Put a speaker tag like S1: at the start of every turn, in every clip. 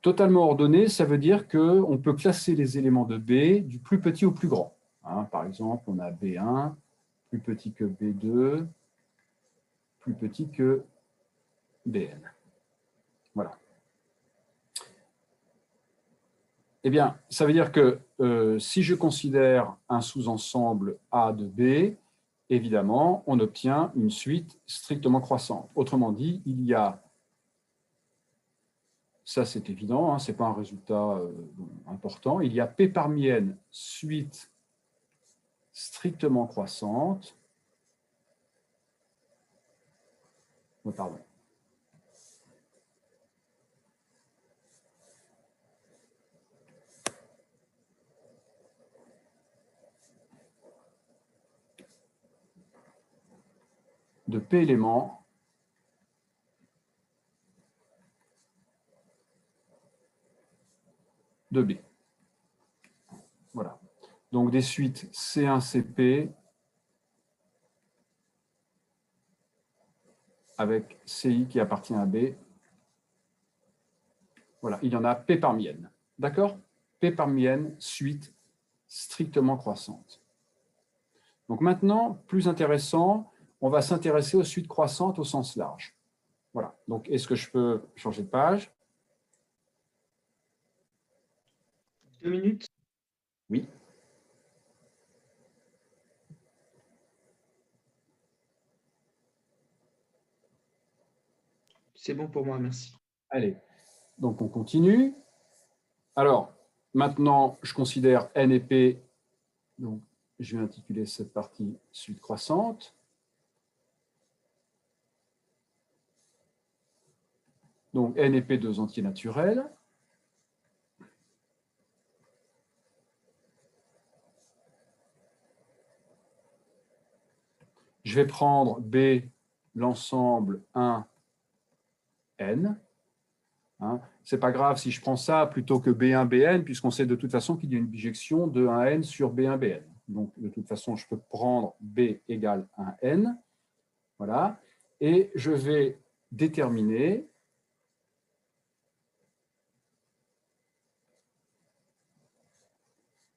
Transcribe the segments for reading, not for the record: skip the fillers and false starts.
S1: Totalement ordonné, ça veut dire qu'on peut classer les éléments de B du plus petit au plus grand. Hein, par exemple, on a B1, plus petit que B2, plus petit que BN. Voilà. Eh bien, ça veut dire que si je considère un sous-ensemble A de B, évidemment, on obtient une suite strictement croissante. Autrement dit, il y a, ça c'est évident, hein, ce n'est pas un résultat important, il y a P parmi N, suite strictement croissante. Oh, pardon. De P éléments de B. Voilà. Donc des suites C1, CP avec CI qui appartient à B. Voilà, il y en a P parmi N. D'accord? P parmi N, suite strictement croissante. Donc maintenant, plus intéressant, on va s'intéresser aux suites croissantes au sens large. Voilà. Donc, est-ce que je peux changer de page?
S2: 2 minutes.
S1: Oui.
S2: C'est bon pour moi, merci.
S1: Allez, donc on continue. Alors, maintenant, je considère N et P. Donc, je vais intituler cette partie suite croissante. Donc, N et P, deux entiers naturels. Je vais prendre B, l'ensemble 1, N. Hein. Ce n'est pas grave si je prends ça plutôt que B1, Bn, puisqu'on sait de toute façon qu'il y a une bijection de 1n sur B1, Bn. Donc, de toute façon, je peux prendre B égale 1n. Voilà. Et je vais déterminer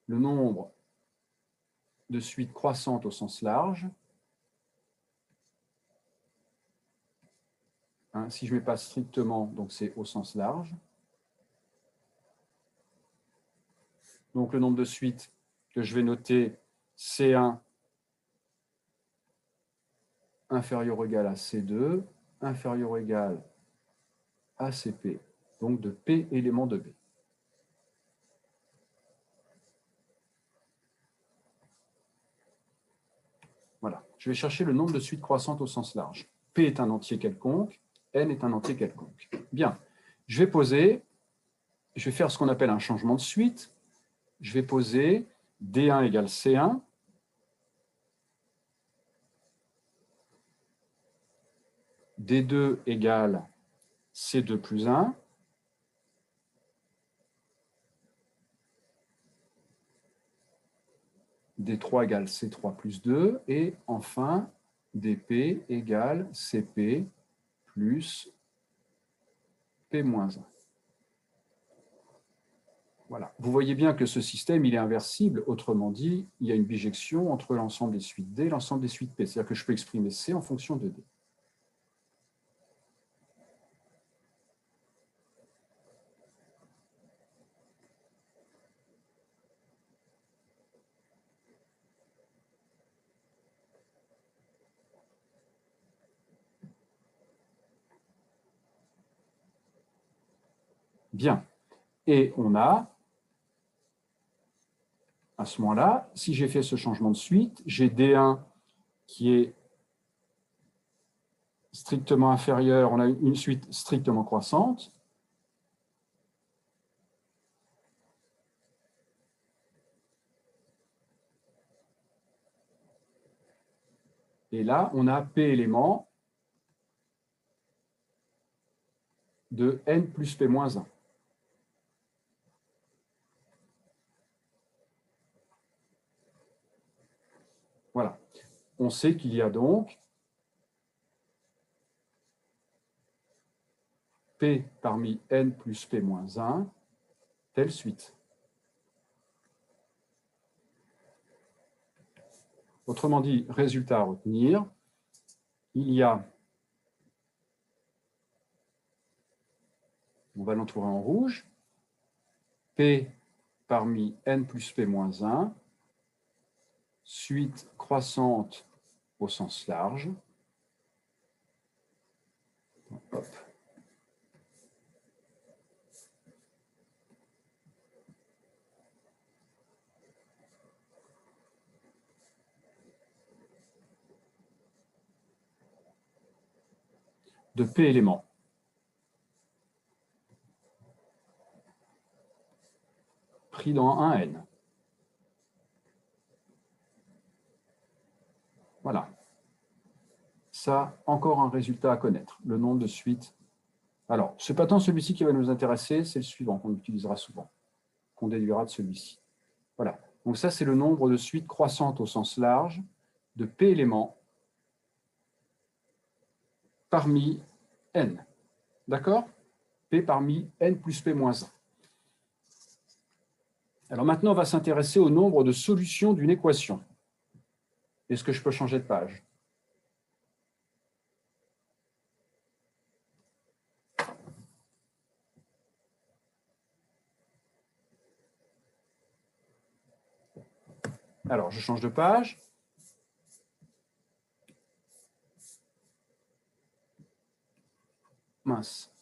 S1: le nombre de suites croissantes au sens large. Hein, si je ne mets pas strictement, donc c'est au sens large. Donc, le nombre de suites que je vais noter, C1 inférieur ou égal à C2, inférieur ou égal à CP, donc de P éléments de B. Voilà. Je vais chercher le nombre de suites croissantes au sens large. P est un entier quelconque, N est un entier quelconque. Bien. Je vais faire ce qu'on appelle un changement de suite. Je vais poser D1 égale C1, D2 égale C2 plus 1, D3 égale C3 plus 2, et enfin, DP égale CP plus P moins 1. Voilà. Vous voyez bien que ce système, il est inversible. Autrement dit, il y a une bijection entre l'ensemble des suites D et l'ensemble des suites P. C'est-à-dire que je peux exprimer C en fonction de D. Bien. Et on a, à ce moment-là, si j'ai fait ce changement de suite, j'ai D1 qui est strictement inférieur, on a une suite strictement croissante. Et là, on a P éléments de N plus P moins 1. Voilà. On sait qu'il y a donc P parmi N plus P moins 1, telle suite. Autrement dit, résultat à retenir, il y a, on va l'entourer en rouge, P parmi N plus P moins 1, suite croissante au sens large. Hop. De P éléments. Pris dans un N. Voilà. Ça, encore un résultat à connaître, le nombre de suites. Alors, ce n'est pas tant celui-ci qui va nous intéresser, c'est le suivant qu'on utilisera souvent, qu'on déduira de celui-ci. Voilà. Donc ça, c'est le nombre de suites croissantes au sens large de P éléments parmi N. D'accord? P parmi N plus P moins 1. Alors maintenant, on va s'intéresser au nombre de solutions d'une équation. Est-ce que je peux changer de page? Alors, je change de page. Mince.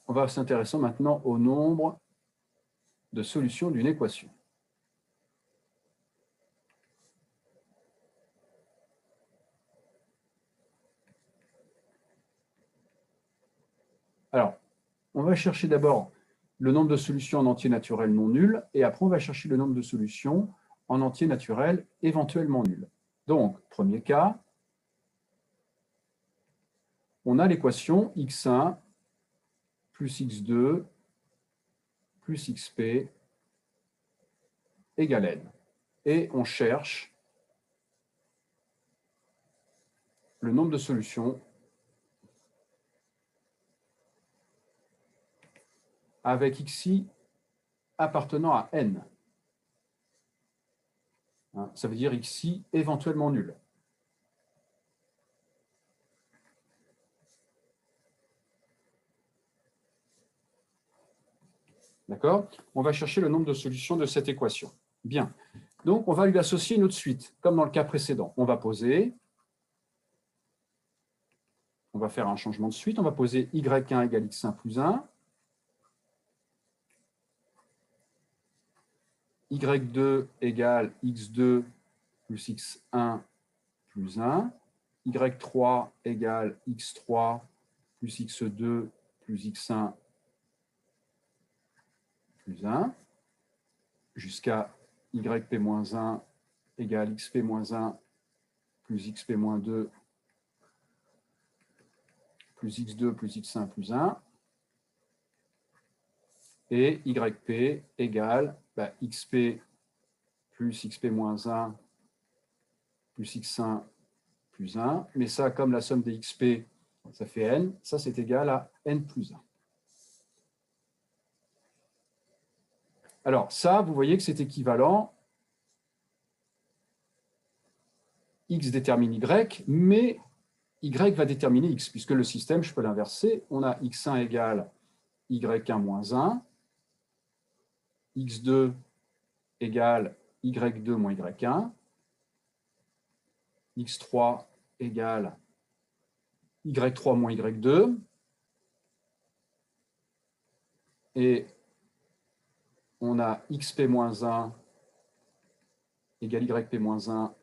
S1: On va s'intéresser maintenant au nombre de solutions d'une équation. Alors, on va chercher d'abord le nombre de solutions en entier naturel non nul, et après on va chercher le nombre de solutions en entier naturel éventuellement nul. Donc, premier cas, on a l'équation x1 plus x2 plus xp égale n. Et on cherche le nombre de solutions avec xi appartenant à n. Ça veut dire xi éventuellement nul. D'accord? On va chercher le nombre de solutions de cette équation. Bien. Donc, on va lui associer une autre suite, comme dans le cas précédent. On va poser, on va faire un changement de suite, on va poser y1 égale x1 plus 1, y2 égale x2 plus x1 plus 1, y3 égale x3 plus x2 plus x1 plus 1, jusqu'à yp-1 égale xp-1 plus xp-2 plus x2 plus x1 plus 1, et yp égale xp plus xp-1 plus x1 plus 1, mais ça, comme la somme des xp, ça fait n, ça c'est égal à n plus 1. Alors ça, vous voyez que c'est équivalent, x détermine y, mais y va déterminer x, puisque le système, je peux l'inverser, on a x1 égale y1 moins 1, x2 égale y2 moins y1, x3 égale y3 moins y2, et on a xp-1 égale yp-1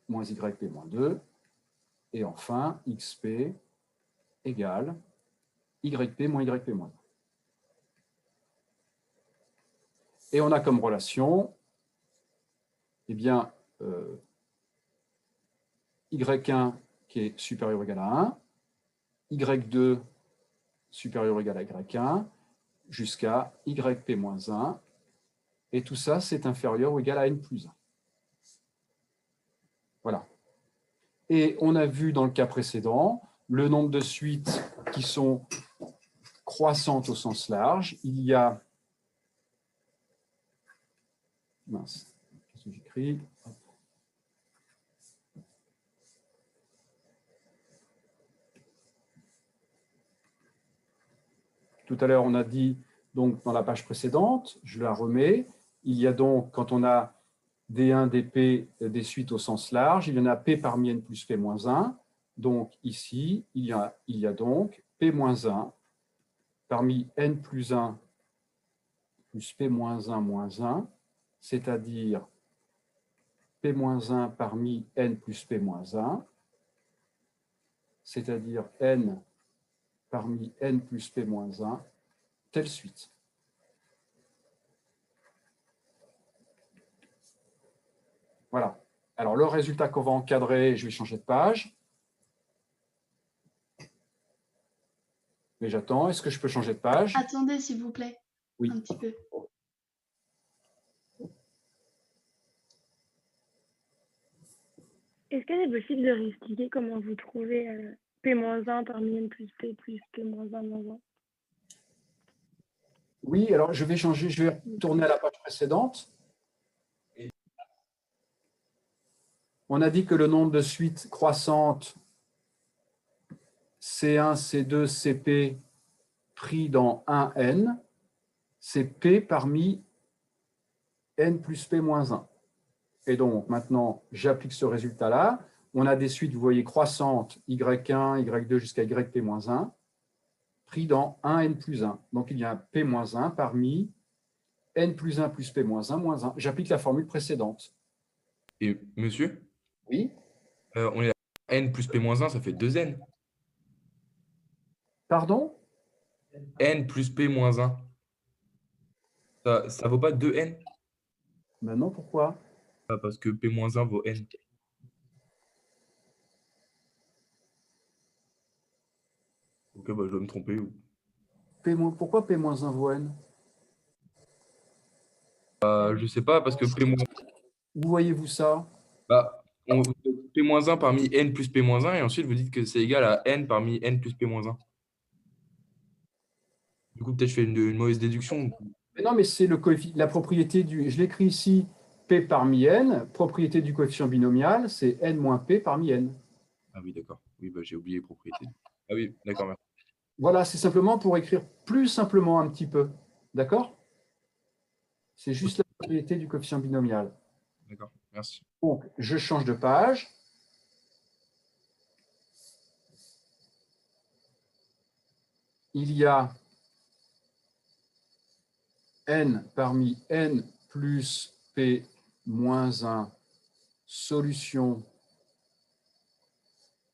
S1: moins yp-2, et enfin xp égale yp moins yp-1. Et on a comme relation, eh bien, y1 qui est supérieur ou égal à 1, y2 supérieur ou égal à y1, jusqu'à yp-1, et tout ça, c'est inférieur ou égal à n plus 1. Voilà. Et on a vu dans le cas précédent le nombre de suites qui sont croissantes au sens large. Il y a... Mince, qu'est-ce que j'écris? Tout à l'heure, on a dit, donc, dans la page précédente, je la remets, il y a donc, quand on a D1, dP, des suites au sens large, il y en a P parmi N plus P moins 1. Donc, ici, il y a donc P moins 1 parmi N plus 1 plus P moins 1 moins 1, c'est-à-dire P moins 1 parmi N plus P moins 1, c'est-à-dire N parmi N plus P moins 1, telle suite. Voilà. Alors, le résultat qu'on va encadrer, je vais changer de page. Mais j'attends. Est-ce que je peux changer de page?
S3: Attendez, s'il vous plaît.
S1: Oui.
S3: Un petit peu.
S4: Est-ce qu'il est possible de réexpliquer comment vous trouvez P-1 parmi N plus P moins 1 moins 1?
S1: Oui, alors je vais changer, je vais retourner à la page précédente. On a dit que le nombre de suites croissantes C1, C2, CP pris dans 1N, c'est P parmi N plus P moins 1. Et donc, maintenant, j'applique ce résultat-là. On a des suites, vous voyez, croissantes, Y1, Y2 jusqu'à YP moins 1, pris dans 1N plus 1. Donc, il y a un P moins 1 parmi N plus 1 plus P moins 1 moins 1. J'applique la formule précédente.
S5: Et monsieur,
S1: Oui.
S5: on est à N plus P moins 1, ça fait 2N.
S1: Pardon?
S5: N plus P moins 1. Ça vaut pas 2N?
S1: Maintenant, pourquoi?
S5: Parce que P moins 1 vaut N. Ok, bah, je dois me tromper.
S1: Pourquoi P moins 1 vaut N?
S5: Je sais pas, parce que P moins...
S1: Où voyez-vous ça?
S5: Bah, P moins 1 parmi N plus P moins 1, et ensuite vous dites que c'est égal à N parmi N plus P moins 1. Du coup, peut-être je fais une mauvaise déduction.
S1: Mais non, mais c'est la propriété du... Je l'écris ici, P parmi N, propriété du coefficient binomial, c'est N moins P parmi N.
S5: Ah oui, d'accord. Oui, bah, j'ai oublié les propriétés. Ah oui, d'accord. Merci.
S1: Voilà, c'est simplement pour écrire plus simplement un petit peu. D'accord? C'est juste la propriété du coefficient binomial.
S5: D'accord, merci.
S1: Donc, je change de page. Il y a N parmi N plus P moins 1 solution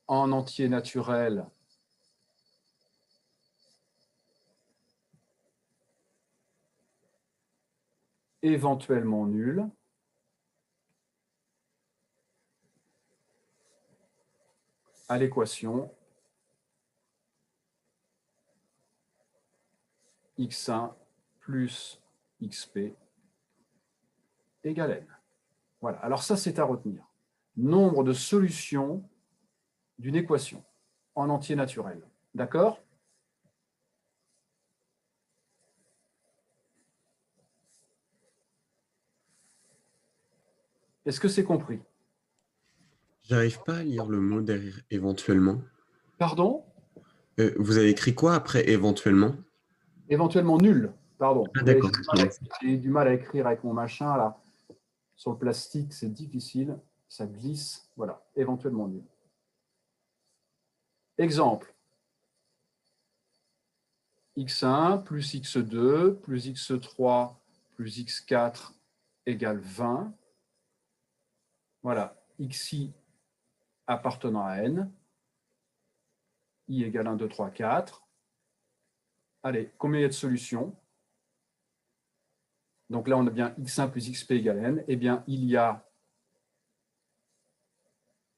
S1: en entier naturel éventuellement nul à l'équation x1 plus xp égale n. Voilà, alors ça c'est à retenir. Nombre de solutions d'une équation en entier naturel. D'accord? Est-ce que c'est compris?
S6: J'arrive pas à lire le mot derrière éventuellement.
S1: Pardon?
S6: Vous avez écrit quoi après éventuellement?
S1: Éventuellement nul. Pardon.
S6: Ah, d'accord.
S1: J'ai du mal à écrire avec mon machin là. Sur le plastique, c'est difficile. Ça glisse. Voilà. Éventuellement nul. Exemple. x1 plus x2 plus x3 plus x4 égale 20. Voilà. xi appartenant à n. I égale 1, 2, 3, 4. Allez, combien il y a de solutions? Donc là, on a bien x1 plus xp égale n. Eh bien, il y a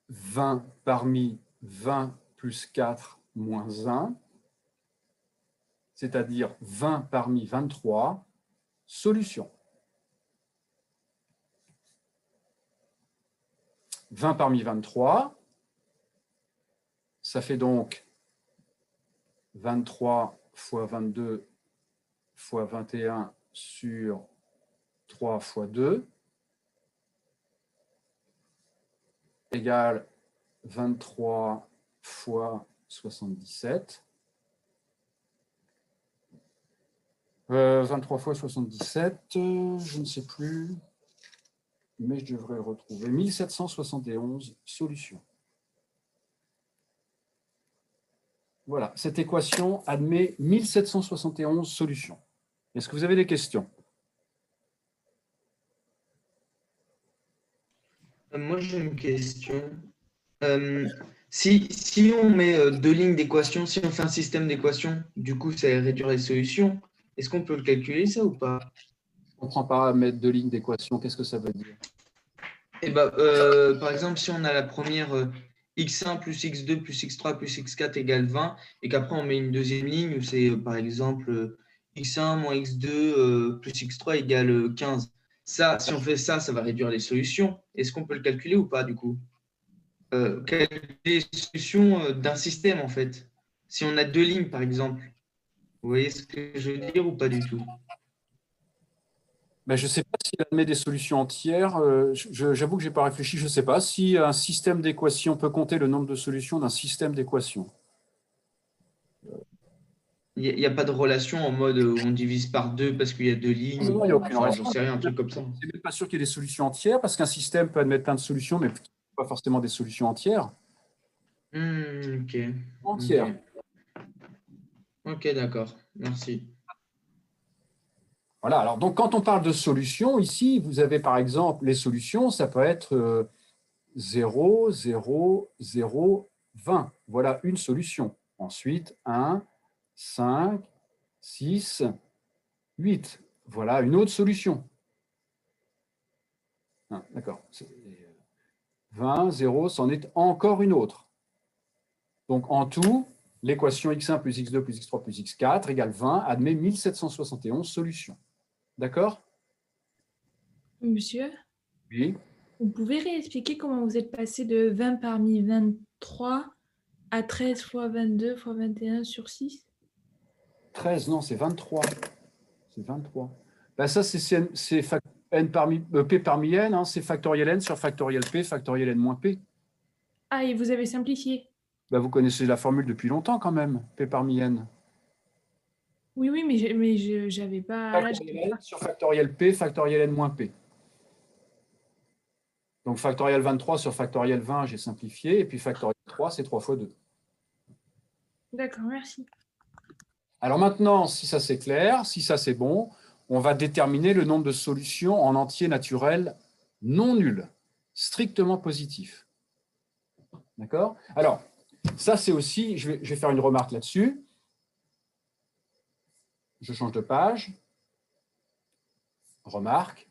S1: 20 parmi 20 plus 4 moins 1, c'est-à-dire 20 parmi 23 solutions. 20 parmi 23. Ça fait donc 23 fois 22 fois 21 sur 3 fois 2 égale 23 fois 77. 23 fois 77, je ne sais plus, mais je devrais le retrouver. 1771 solutions. Voilà, cette équation admet 1771 solutions. Est-ce que vous avez des questions?
S2: Moi, j'ai une question. Si on met deux lignes d'équations, si on fait un système d'équations, du coup, ça réduire les solutions. Est-ce qu'on peut le calculer, ça, ou pas?
S1: Je ne comprends pas mettre deux lignes d'équation. Qu'est-ce que ça veut dire?
S2: Eh ben, par exemple, si on a la première x1 plus x2 plus x3 plus x4 égale 20, et qu'après on met une deuxième ligne où c'est par exemple x1 moins x2 plus x3 égale 15. Ça, si on fait ça, ça va réduire les solutions. Est-ce qu'on peut le calculer ou pas du coup? Calculer les solutions d'un système en fait. Si on a deux lignes par exemple. Vous voyez ce que je veux dire ou pas du tout?
S1: Ben, je ne sais pas s'il admet des solutions entières. J'avoue que je n'ai pas réfléchi. Je ne sais pas si un système d'équations peut compter le nombre de solutions d'un système d'équations.
S2: Il n'y a pas de relation en mode où on divise par deux parce qu'il y a deux lignes.
S1: Non, il n'y a aucune
S2: Enfin,
S1: relation.
S2: j'en sais rien, un truc comme ça.
S1: Je ne suis même pas sûr qu'il y ait des solutions entières, parce qu'un système peut admettre plein de solutions, mais pas forcément des solutions entières.
S2: Ok.
S1: Entières.
S2: Ok, d'accord. Merci.
S1: Voilà. Alors, donc, quand on parle de solutions, ici, vous avez par exemple les solutions, ça peut être 0, 0, 0, 20. Voilà une solution. Ensuite, 1, 5, 6, 8. Voilà une autre solution. D'accord. 20, 0, c'en est encore une autre. Donc, en tout, l'équation x1 plus x2 plus x3 plus x4 égale 20 admet 1771 solutions. D'accord?
S3: Monsieur,
S1: Oui.
S3: vous pouvez réexpliquer comment vous êtes passé de 20 parmi 23 à 13 fois 22 fois 21 sur 6?
S1: 13, non, c'est 23. C'est 23. Ben ça, c'est n parmi, p parmi n, hein, c'est factoriel n sur factoriel n moins p.
S3: Ah, et vous avez simplifié.
S1: Ben, vous connaissez la formule depuis longtemps quand même, p parmi n.
S3: Oui, oui, mais j'avais pas. Là,
S1: Factoriel n sur factoriel n moins p. Donc factoriel 23 sur factoriel 20, j'ai simplifié, et puis factoriel 3, c'est 3 fois 2.
S3: D'accord, merci.
S1: Alors maintenant, si ça c'est clair, si ça c'est bon, on va déterminer le nombre de solutions en entier naturel non nul, strictement positif. D'accord? Alors, ça c'est aussi, je vais faire une remarque là-dessus. Je change de page. Remarque.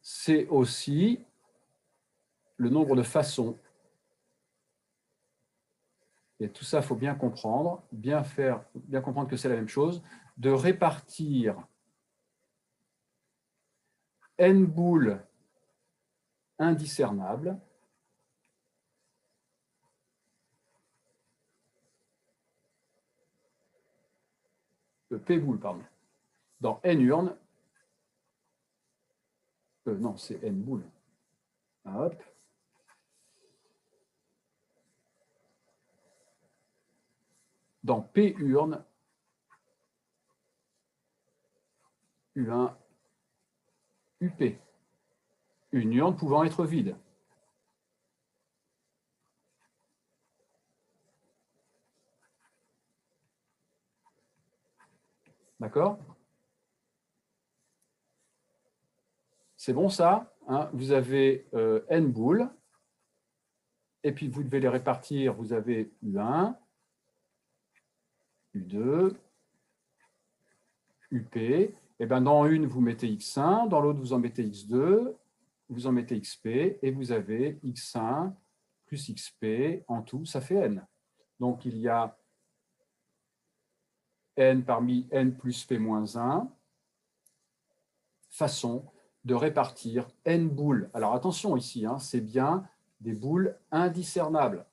S1: C'est aussi le nombre de façons. Et tout ça, il faut bien comprendre, bien comprendre que c'est la même chose, de répartir n boules indiscernables p boules, pardon, dans n urnes. Non, c'est n boules. Hop. Dans P urnes, U1, UP. Une urne pouvant être vide. D'accord? C'est bon ça, hein? Vous avez n boules, et puis vous devez les répartir. Vous avez U1, U2, UP. Et bien dans une, vous mettez X1, dans l'autre, vous en mettez X2, vous en mettez XP, et vous avez X1 plus XP, en tout, ça fait N. Donc il y a N parmi N plus P moins 1, façon de répartir n boules. Alors attention ici, hein, c'est bien des boules indiscernables.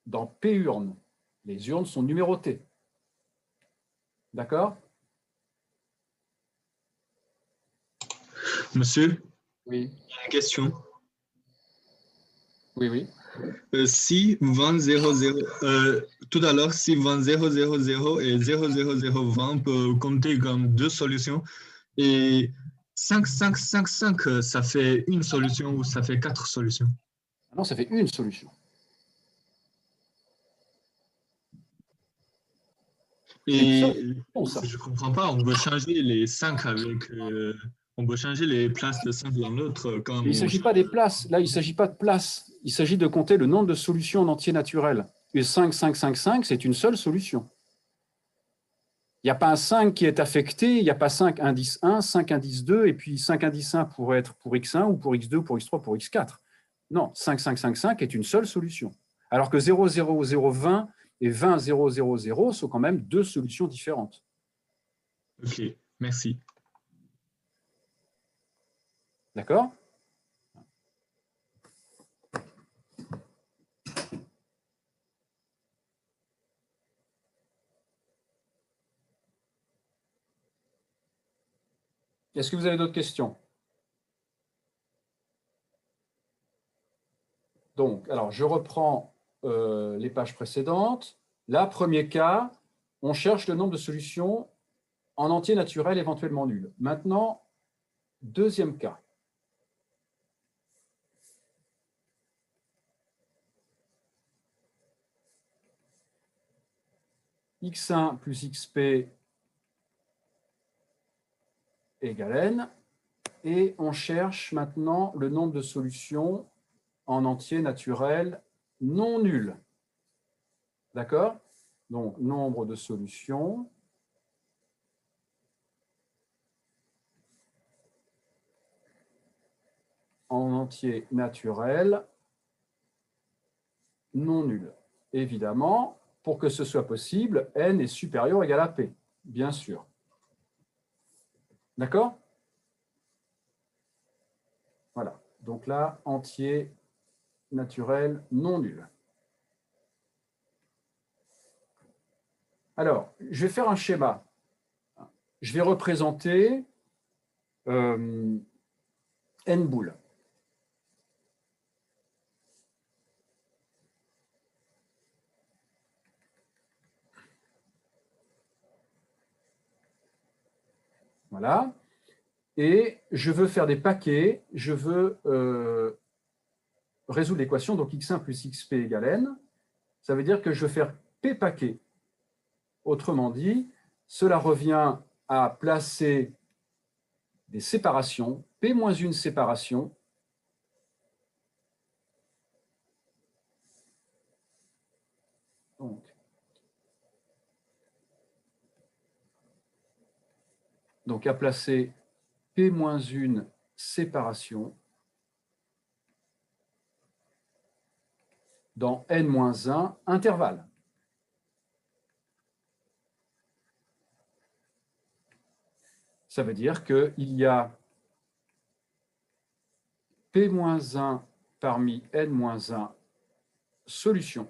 S1: Dans P urnes, les urnes sont numérotées. D'accord?
S7: Monsieur,
S1: Oui.
S7: une question.
S1: Oui, oui.
S7: Si 20, 0, 0, tout à l'heure, si 20, 0, 0, 0 et 0, 0, 0, 20 peut compter comme deux solutions, et 5, 5, 5, 5, ça fait une solution ou ça fait quatre solutions?
S1: Non, ça fait une solution.
S7: Et
S1: Bon, ça.
S7: je ne comprends pas, on veut changer les 5 avec... on peut changer les places de 5 dans l'autre quand
S1: Mais il ne s'agit pas des places. Là, il ne s'agit pas de places. Il s'agit de compter le nombre de solutions en entier naturel. Et 5, 5, 5, 5, c'est une seule solution. Il n'y a pas un 5 qui est affecté, il n'y a pas 5 indice 1, 5 indice 2, et puis 5 indice 1 pourrait être pour x1 ou pour x2, pour x3, pour x4. Non, 5, 5, 5, 5 est une seule solution. Alors que 0, 0, 0, 20 et 20, 0, 0, 0 sont quand même deux solutions différentes.
S7: Ok, merci.
S1: D'accord? Est-ce que vous avez d'autres questions? Donc, alors, je reprends les pages précédentes. Là, premier cas, on cherche le nombre de solutions en entier naturel éventuellement nul. Maintenant, deuxième cas. x1 plus xp égale n. Et on cherche maintenant le nombre de solutions en entier naturel non nul. D'accord? Donc, nombre de solutions en entier naturel non nul. Évidemment, pour que ce soit possible, n est supérieur ou égal à p, bien sûr. D'accord? Voilà. Donc là, entier naturel non nul. Alors, je vais faire un schéma. Je vais représenter n boules. Voilà. Et je veux faire des paquets. Je veux résoudre l'équation, donc x1 plus xp égale n. Ça veut dire que je veux faire p paquets. Autrement dit, cela revient à placer des séparations, p moins une séparation, donc à placer p moins une séparation dans n-1 intervalle. Ça veut dire qu'il y a p-1 parmi n-1 solutions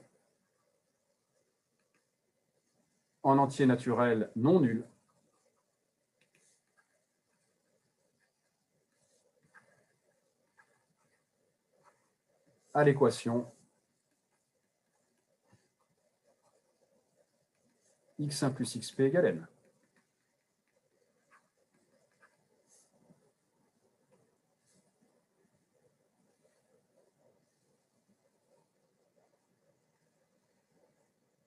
S1: en entier naturel non nul à l'équation x1 plus xp égale n.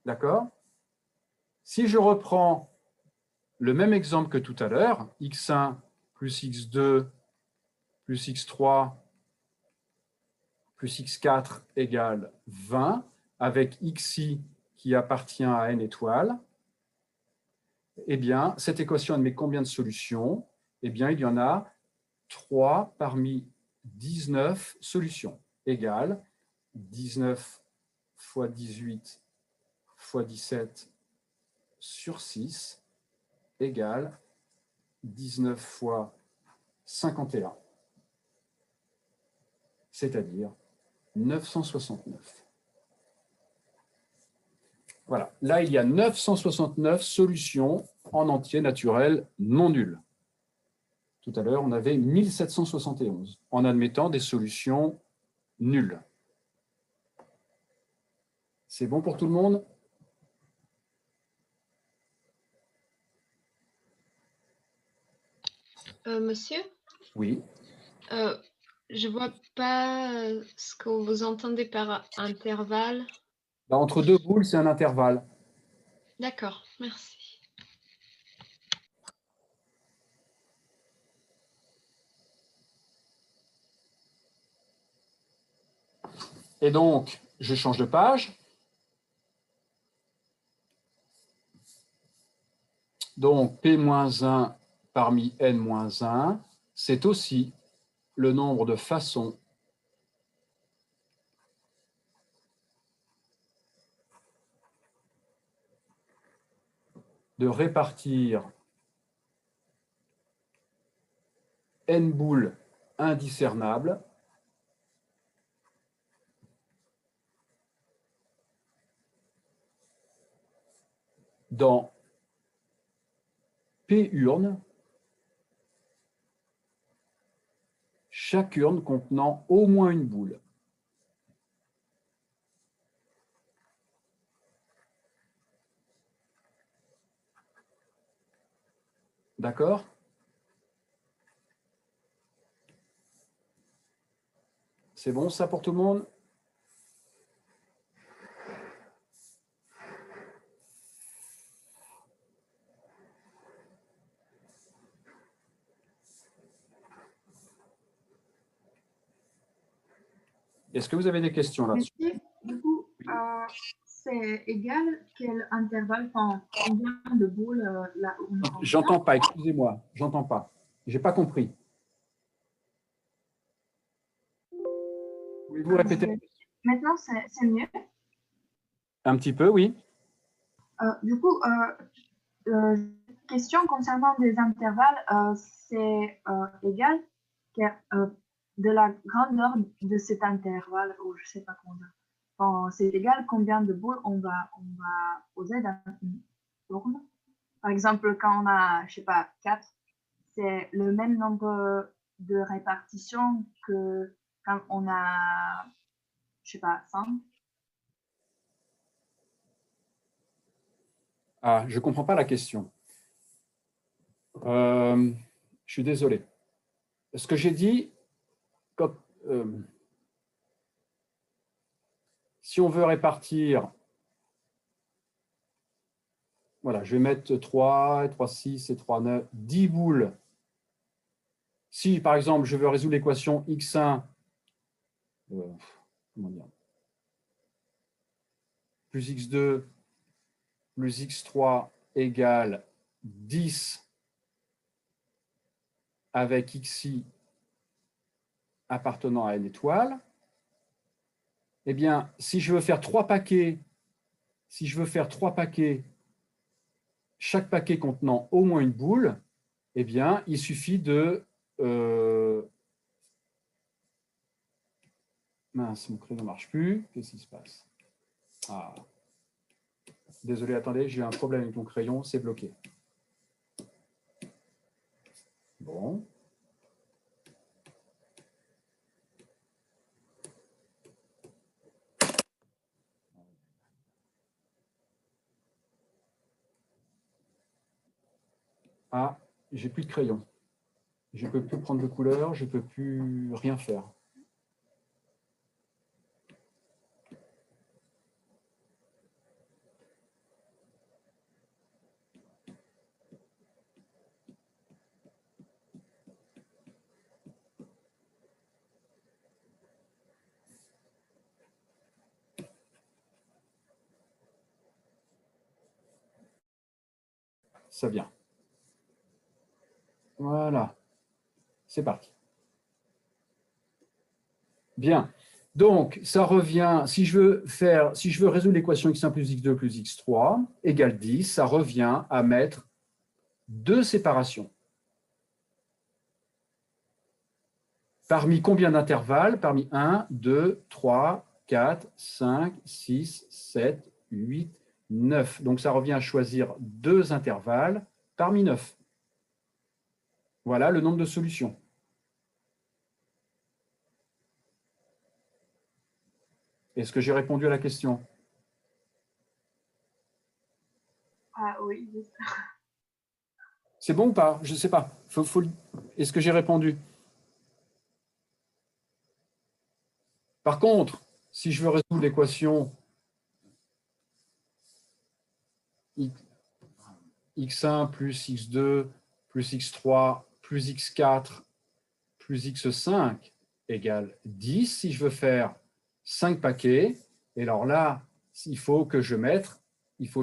S1: D'accord? Si je reprends le même exemple que tout à l'heure, x1 plus x2 plus x3 plus x4 égale 20, avec xi qui appartient à n étoiles, eh bien, cette équation admet combien de solutions? Eh bien, il y en a 3 parmi 19 solutions, égale 19 fois 18 fois 17 sur 6 égale 19 fois 51, c'est-à-dire 969. Voilà, là, il y a 969 solutions en entier naturel non nul. Tout à l'heure, on avait 1771, en admettant des solutions nulles. C'est bon pour tout le monde?
S8: Monsieur,
S1: Oui.
S8: je vois pas ce que vous entendez par intervalle.
S1: Bah, entre deux boules, c'est un intervalle.
S8: D'accord, merci.
S1: Et donc, je change de page. Donc, P-1 parmi N-1, c'est aussi le nombre de façons de répartir N boules indiscernables dans P urnes, chaque urne contenant au moins une boule. D'accord? C'est bon ça pour tout le monde? Est-ce que vous avez des questions là-dessus?
S9: Monsieur, du coup, c'est égal quel intervalle, enfin, combien de boules là où on
S1: J'entends pas, excusez-moi, j'entends pas. J'ai pas compris. Pouvez-vous répéter?
S9: Maintenant, c'est mieux.
S1: Un petit peu, oui.
S9: Du coup, question concernant des intervalles, c'est égal de la grandeur de cet intervalle, ou je sais pas comment dire. Enfin, c'est égal combien de boules on va poser dans une tourne. Par exemple, quand on a, je sais pas, 4, c'est le même nombre de répartitions que quand on a, je sais pas, 5.
S1: Ah, je ne comprends pas la question. Je suis désolé. Ce que j'ai dit, si on veut répartir, voilà, je vais mettre 3, 3, 6 et 3, 9, 10 boules. Si, par exemple, je veux résoudre l'équation x1, comment dire, plus x2 plus x3 égale 10 avec xi appartenant à n étoile, eh bien, si je veux faire 3 paquets, chaque paquet contenant au moins une boule, eh bien, il suffit de... Mince, mon crayon ne marche plus. Qu'est-ce qui se passe? Ah. Désolé, attendez, j'ai un problème avec mon crayon, c'est bloqué. Bon. Ah, j'ai plus de crayon. Je ne peux plus prendre de couleur, je ne peux plus rien faire. Ça vient. Voilà. C'est parti. Bien. Donc, ça revient, si je veux résoudre l'équation x1 plus x2 plus x3 égale 10, ça revient à mettre deux séparations. Parmi combien d'intervalles? Parmi 1, 2, 3, 4, 5, 6, 7, 8, 9. Donc, ça revient à choisir 2 intervalles parmi 9. Voilà le nombre de solutions. Est-ce que j'ai répondu à la question?
S9: Ah oui, j'espère.
S1: C'est bon ou pas? Je ne sais pas. Est-ce que j'ai répondu? Par contre, si je veux résoudre l'équation x1 plus x2 plus x3 plus x4 plus x5 égale 10, si je veux faire 5 paquets, et alors là, il faut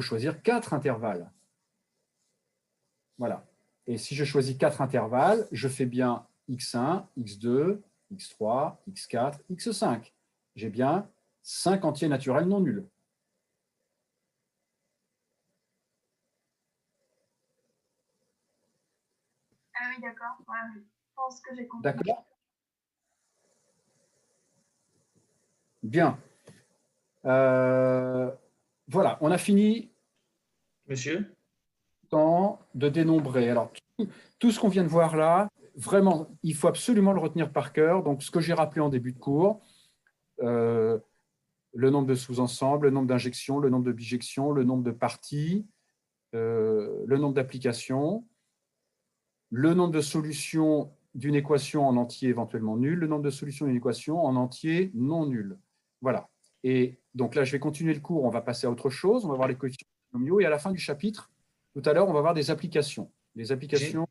S1: choisir 4 intervalles. Voilà. Et si je choisis 4 intervalles, je fais bien x1, x2, x3, x4, x5. J'ai bien 5 entiers naturels non nuls.
S9: Ah oui, d'accord. Ouais, je pense que j'ai compris.
S1: D'accord? Bien. Voilà, on a fini
S2: Monsieur?
S1: de dénombrer. Alors, tout ce qu'on vient de voir là, vraiment, il faut absolument le retenir par cœur. Donc, ce que j'ai rappelé en début de cours, le nombre de sous-ensembles, le nombre d'injections, le nombre de bijections, le nombre de parties, le nombre d'applications, le nombre de solutions d'une équation en entier éventuellement nul, le nombre de solutions d'une équation en entier non nul. Voilà. Et donc là, je vais continuer le cours, on va passer à autre chose, on va voir les coefficients polynomiaux, et à la fin du chapitre, tout à l'heure, on va voir des applications. Les applications,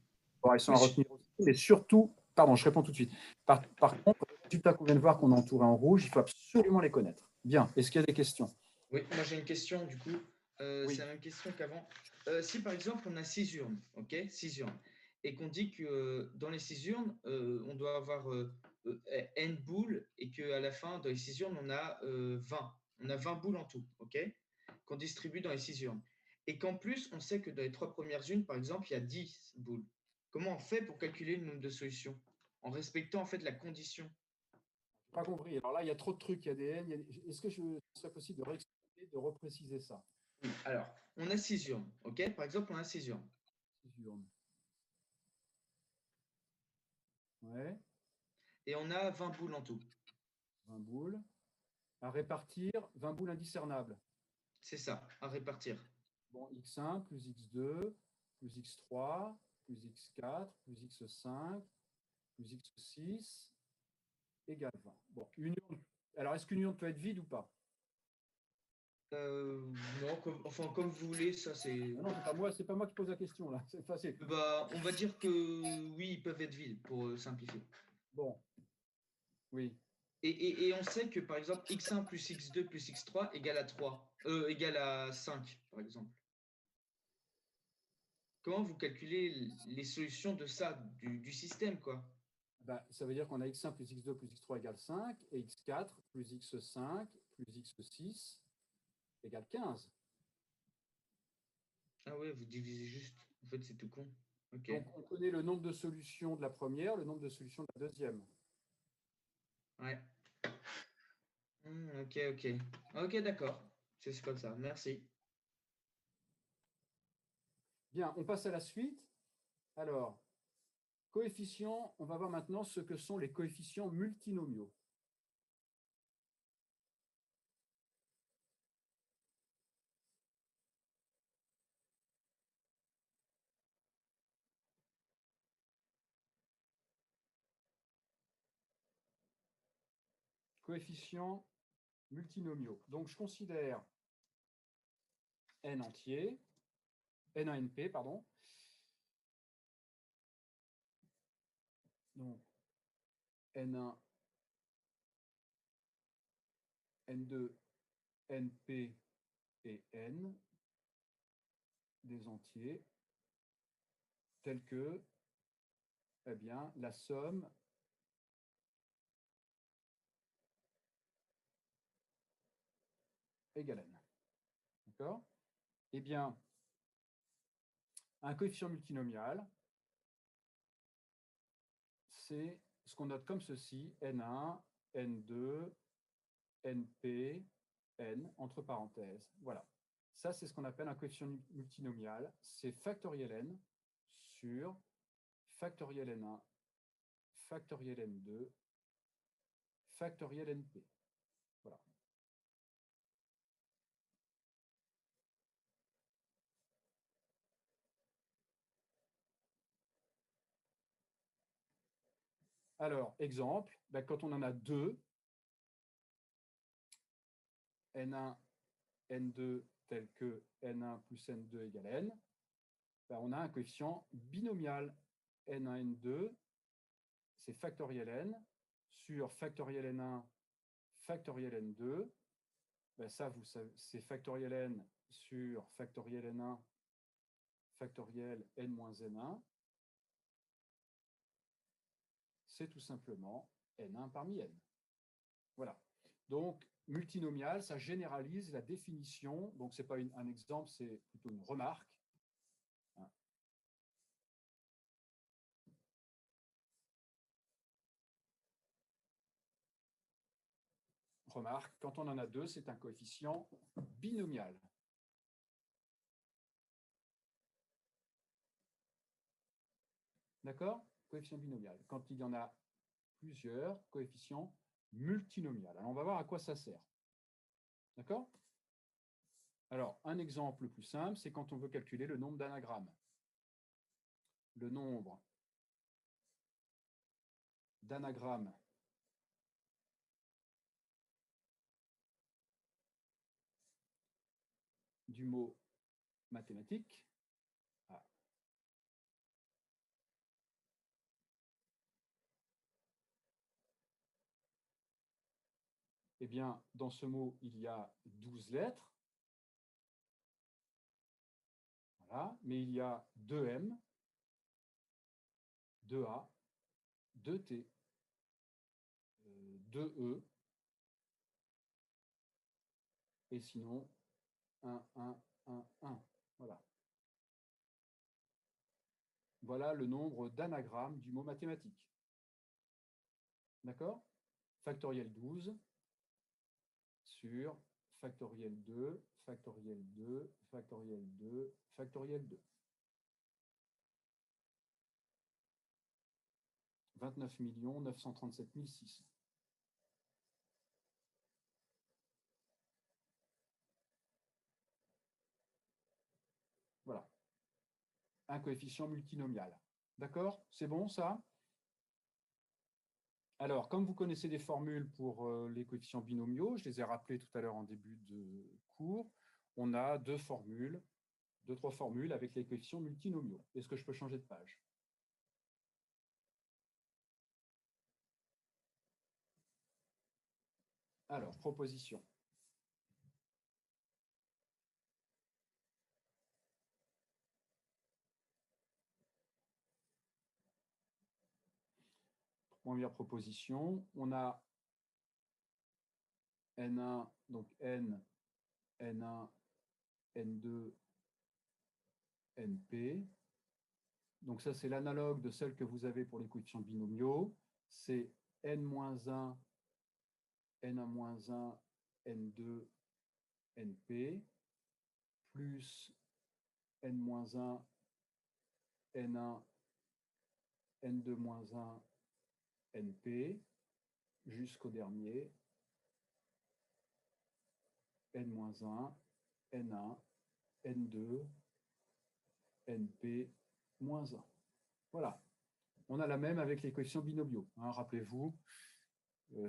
S1: elles sont à retenir aussi, mais surtout, pardon, je réponds tout de suite. Par contre, les résultats qu'on vient de voir, qu'on a entourés en rouge, il faut absolument les connaître. Bien, est-ce qu'il y a des questions?
S2: Oui, moi j'ai une question du coup.
S1: Oui.
S2: C'est la même question qu'avant. Si par exemple on a 6 urnes, ok, 6 urnes, et qu'on dit que dans les 6 urnes, on doit avoir n boules et qu'à la fin, dans les 6 urnes, on a 20. On a 20 boules en tout, ok, qu'on distribue dans les 6 urnes. Et qu'en plus, on sait que dans les 3 premières urnes, par exemple, il y a 10 boules. Comment on fait pour calculer le nombre de solutions? En respectant en fait la condition.
S1: Pas compris. Alors là, il y a trop de trucs, il y a des n. Est-ce que ce serait possible de réexpliquer, de repréciser ça?
S2: Oui, alors, on a 6 urnes, ok? Par exemple, on a 6 urnes.
S1: 6 urnes. Ouais.
S2: Et on a 20 boules en tout.
S1: 20 boules. À répartir, 20 boules indiscernables.
S2: C'est ça, à répartir.
S1: Bon, x1 plus x2 plus x3 plus x4 plus x5 plus x6 égale 20. Bon, une urne. Alors, est-ce qu'une urne peut être vide ou pas?
S2: Non, comme vous voulez, ça c'est.
S1: Non, c'est pas moi qui pose la question là. C'est facile.
S2: Bah, on va dire que oui, ils peuvent être vides pour simplifier.
S1: Bon, oui.
S2: Et on sait que par exemple x1 plus x2 plus x3 égale à 3, égale à 5, par exemple. Comment vous calculez les solutions de ça, du système, quoi?
S1: Ben, ça veut dire qu'on a x1 plus x2 plus x3 égale 5 et x4 plus x5 plus x6 égale 15.
S2: Ah ouais, vous divisez juste. En fait, c'est tout con. Ok.
S1: Donc, on connaît le nombre de solutions de la première, le nombre de solutions de la deuxième.
S2: Ouais. Ok, ok. Ok, d'accord. C'est comme ça. Merci.
S1: Bien, on passe à la suite. Alors, coefficients, on va voir maintenant ce que sont les coefficients multinomiaux. Coefficients multinomiaux. Donc, je considère n entier, n1, np, pardon. Donc, n1, n2, np et n des entiers tels que, eh bien, la somme égale n. D'accord? Eh bien, un coefficient multinomial, c'est ce qu'on note comme ceci, N1, N2, NP, N, entre parenthèses. Voilà. Ça, c'est ce qu'on appelle un coefficient multinomial. C'est factoriel N sur factoriel N1, factoriel N2, factoriel NP. Voilà. Alors, exemple, ben, quand on en a deux, N1, N2 tel que N1 plus N2 égale N, ben, on a un coefficient binomial. N1, N2, c'est factoriel N sur factoriel N1, factoriel N2. Ben, ça, vous savez, c'est factoriel N sur factoriel N1, factoriel N-N1. C'est tout simplement N1 parmi N. Voilà. Donc, multinomial, ça généralise la définition. Donc, ce n'est pas un exemple, c'est plutôt une remarque. Remarque, quand on en a deux, c'est un coefficient binomial. D'accord? Coefficient binomial. Quand il y en a plusieurs, coefficient multinomial. Alors, on va voir à quoi ça sert. D'accord? Alors, un exemple plus simple, c'est quand on veut calculer le nombre d'anagrammes. Le nombre d'anagrammes du mot mathématique. Ah. Eh bien, dans ce mot, il y a 12 lettres. Voilà. Mais il y a 2 M, 2 A, 2 T, 2 E, et sinon 1, 1, 1, 1. Voilà. Voilà le nombre d'anagrammes du mot mathématique. D'accord? Factoriel 12 sur factoriel 2, factoriel 2, factoriel 2, factoriel 2. 29 937 600. Voilà. Un coefficient multinomial. D'accord? C'est bon, ça? Alors, comme vous connaissez des formules pour les coefficients binomiaux, je les ai rappelées tout à l'heure en début de cours, on a deux, trois formules avec les coefficients multinomiaux. Est-ce que je peux changer de page? Alors, proposition. Première proposition, on a N1, donc N, N1, N2, NP. Donc ça, c'est l'analogue de celle que vous avez pour les coefficients binomiaux. C'est N-1, N1-1, N2, NP, plus N-1, N1, N2-1, NP, jusqu'au dernier, N-1, N1, N2, NP, moins 1. Voilà. On a la même avec les coefficients binomiaux. Hein, rappelez-vous,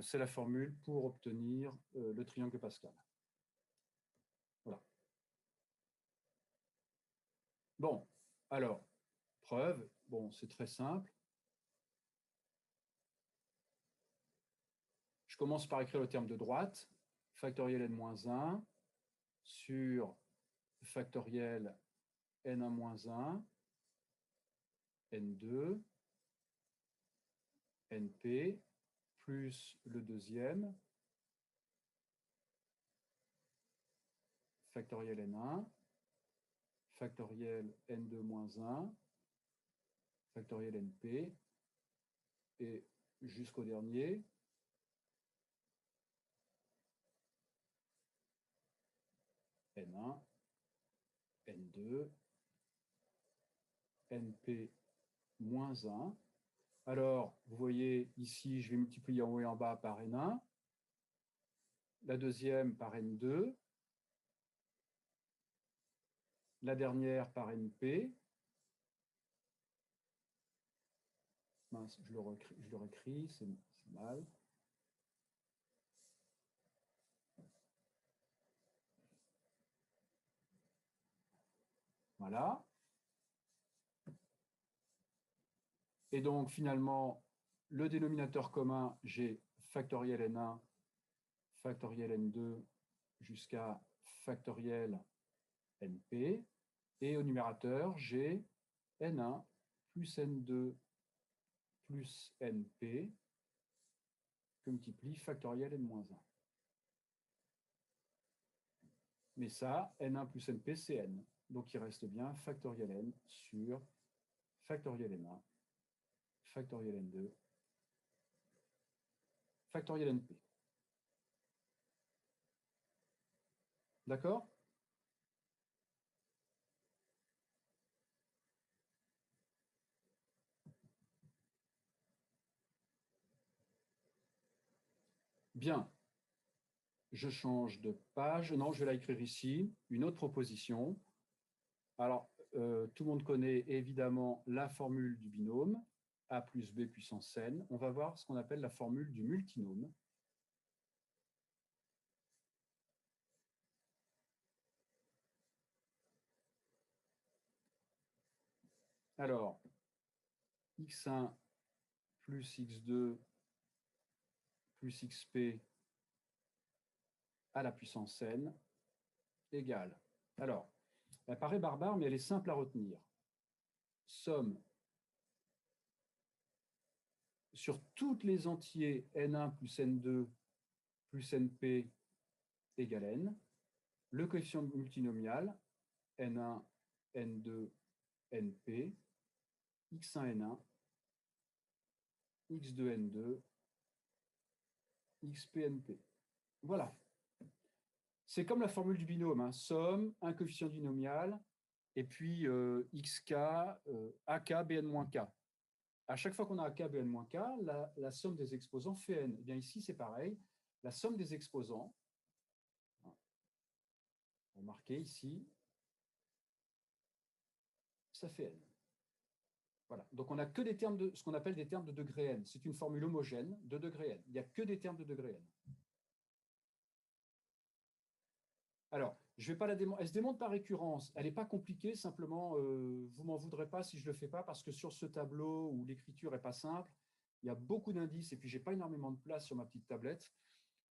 S1: c'est la formule pour obtenir le triangle de Pascal. Voilà. Bon, alors, preuve, bon, c'est très simple. Je commence par écrire le terme de droite, factoriel n-1 sur factoriel n1-1, n2, np, plus le deuxième, factoriel n1, factoriel n2-1, factoriel np, et jusqu'au dernier. N1, N2, NP moins 1. Alors, vous voyez ici, je vais multiplier en haut et en bas par N1, la deuxième par N2, la dernière par NP. Mince, je le réécris, c'est mal. Voilà. Et donc, finalement, le dénominateur commun, j'ai factoriel N1, factoriel N2, jusqu'à factoriel NP. Et au numérateur, j'ai N1 plus N2 plus NP que multiplie factoriel N-1. Mais ça, N1 plus NP, c'est N. Donc, il reste bien factoriel N sur factoriel N1, factoriel N2, factoriel NP. D'accord? Bien. Je change de page. Non, je vais la écrire ici. Une autre proposition. Alors, tout le monde connaît évidemment la formule du binôme, A plus B puissance n. On va voir ce qu'on appelle la formule du multinôme. Alors, x1 plus x2 plus xp à la puissance n égale. Alors, elle paraît barbare, mais elle est simple à retenir. Somme sur toutes les entiers n1 plus n2 plus np égale n, le coefficient multinomial n1, n2, np, x1, n1, x2, n2, xp, np. Voilà. C'est comme la formule du binôme, hein. Somme, un coefficient binomial, et puis xk, ak, bn-k. À chaque fois qu'on a ak, bn-k, la somme des exposants fait n. Et bien ici, c'est pareil. La somme des exposants, remarquez ici, ça fait n. Voilà. Donc on n'a que des termes de ce qu'on appelle des termes de degré n. C'est une formule homogène de degré n. Il n'y a que des termes de degré n. Alors, je vais pas la démontrer. Elle se démontre par récurrence. Elle n'est pas compliquée, simplement, vous m'en voudrez pas si je le fais pas, parce que sur ce tableau où l'écriture est pas simple, il y a beaucoup d'indices, et puis j'ai pas énormément de place sur ma petite tablette.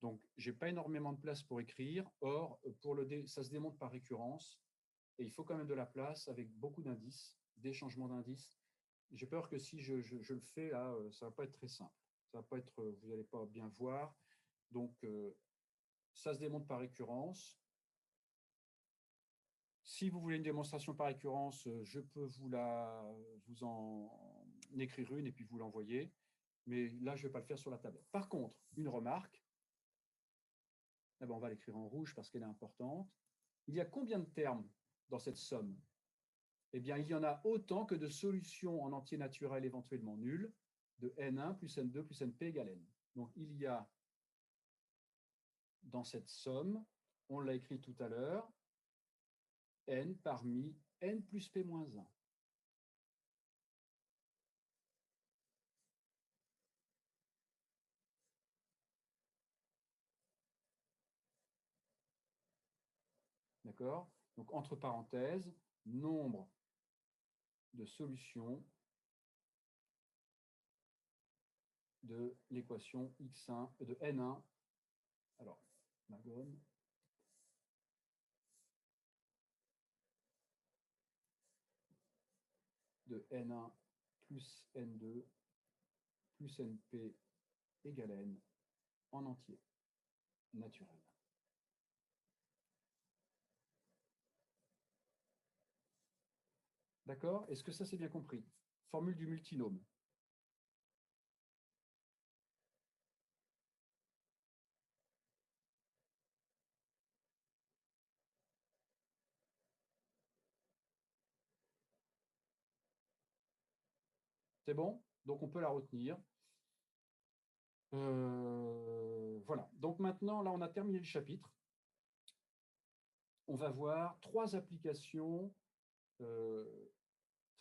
S1: Donc, j'ai pas énormément de place pour écrire. Or, ça se démontre par récurrence, et il faut quand même de la place avec beaucoup d'indices, des changements d'indices. J'ai peur que si je le fais, là, ça ne va pas être très simple. Ça va pas être, vous n'allez pas bien voir. Donc, ça se démontre par récurrence. Si vous voulez une démonstration par récurrence, je peux vous en écrire une et puis vous l'envoyer. Mais là, je ne vais pas le faire sur la tablette. Par contre, une remarque. On va l'écrire en rouge parce qu'elle est importante. Il y a combien de termes dans cette somme? Eh bien, il y en a autant que de solutions en entier naturel éventuellement nul de n1 plus n2 plus np égale n. Donc, il y a dans cette somme, on l'a écrit tout à l'heure, n parmi n plus p moins 1. D'accord? Donc, entre parenthèses, nombre de solutions de l'équation x1 de n1. Alors, ma gomme. De n1 plus n2 plus np égale n en entier naturel. D'accord? Est-ce que ça c'est bien compris? Formule du multinôme. C'est bon? Donc, on peut la retenir. Voilà. Donc, maintenant, là, on a terminé le chapitre. On va voir 3 applications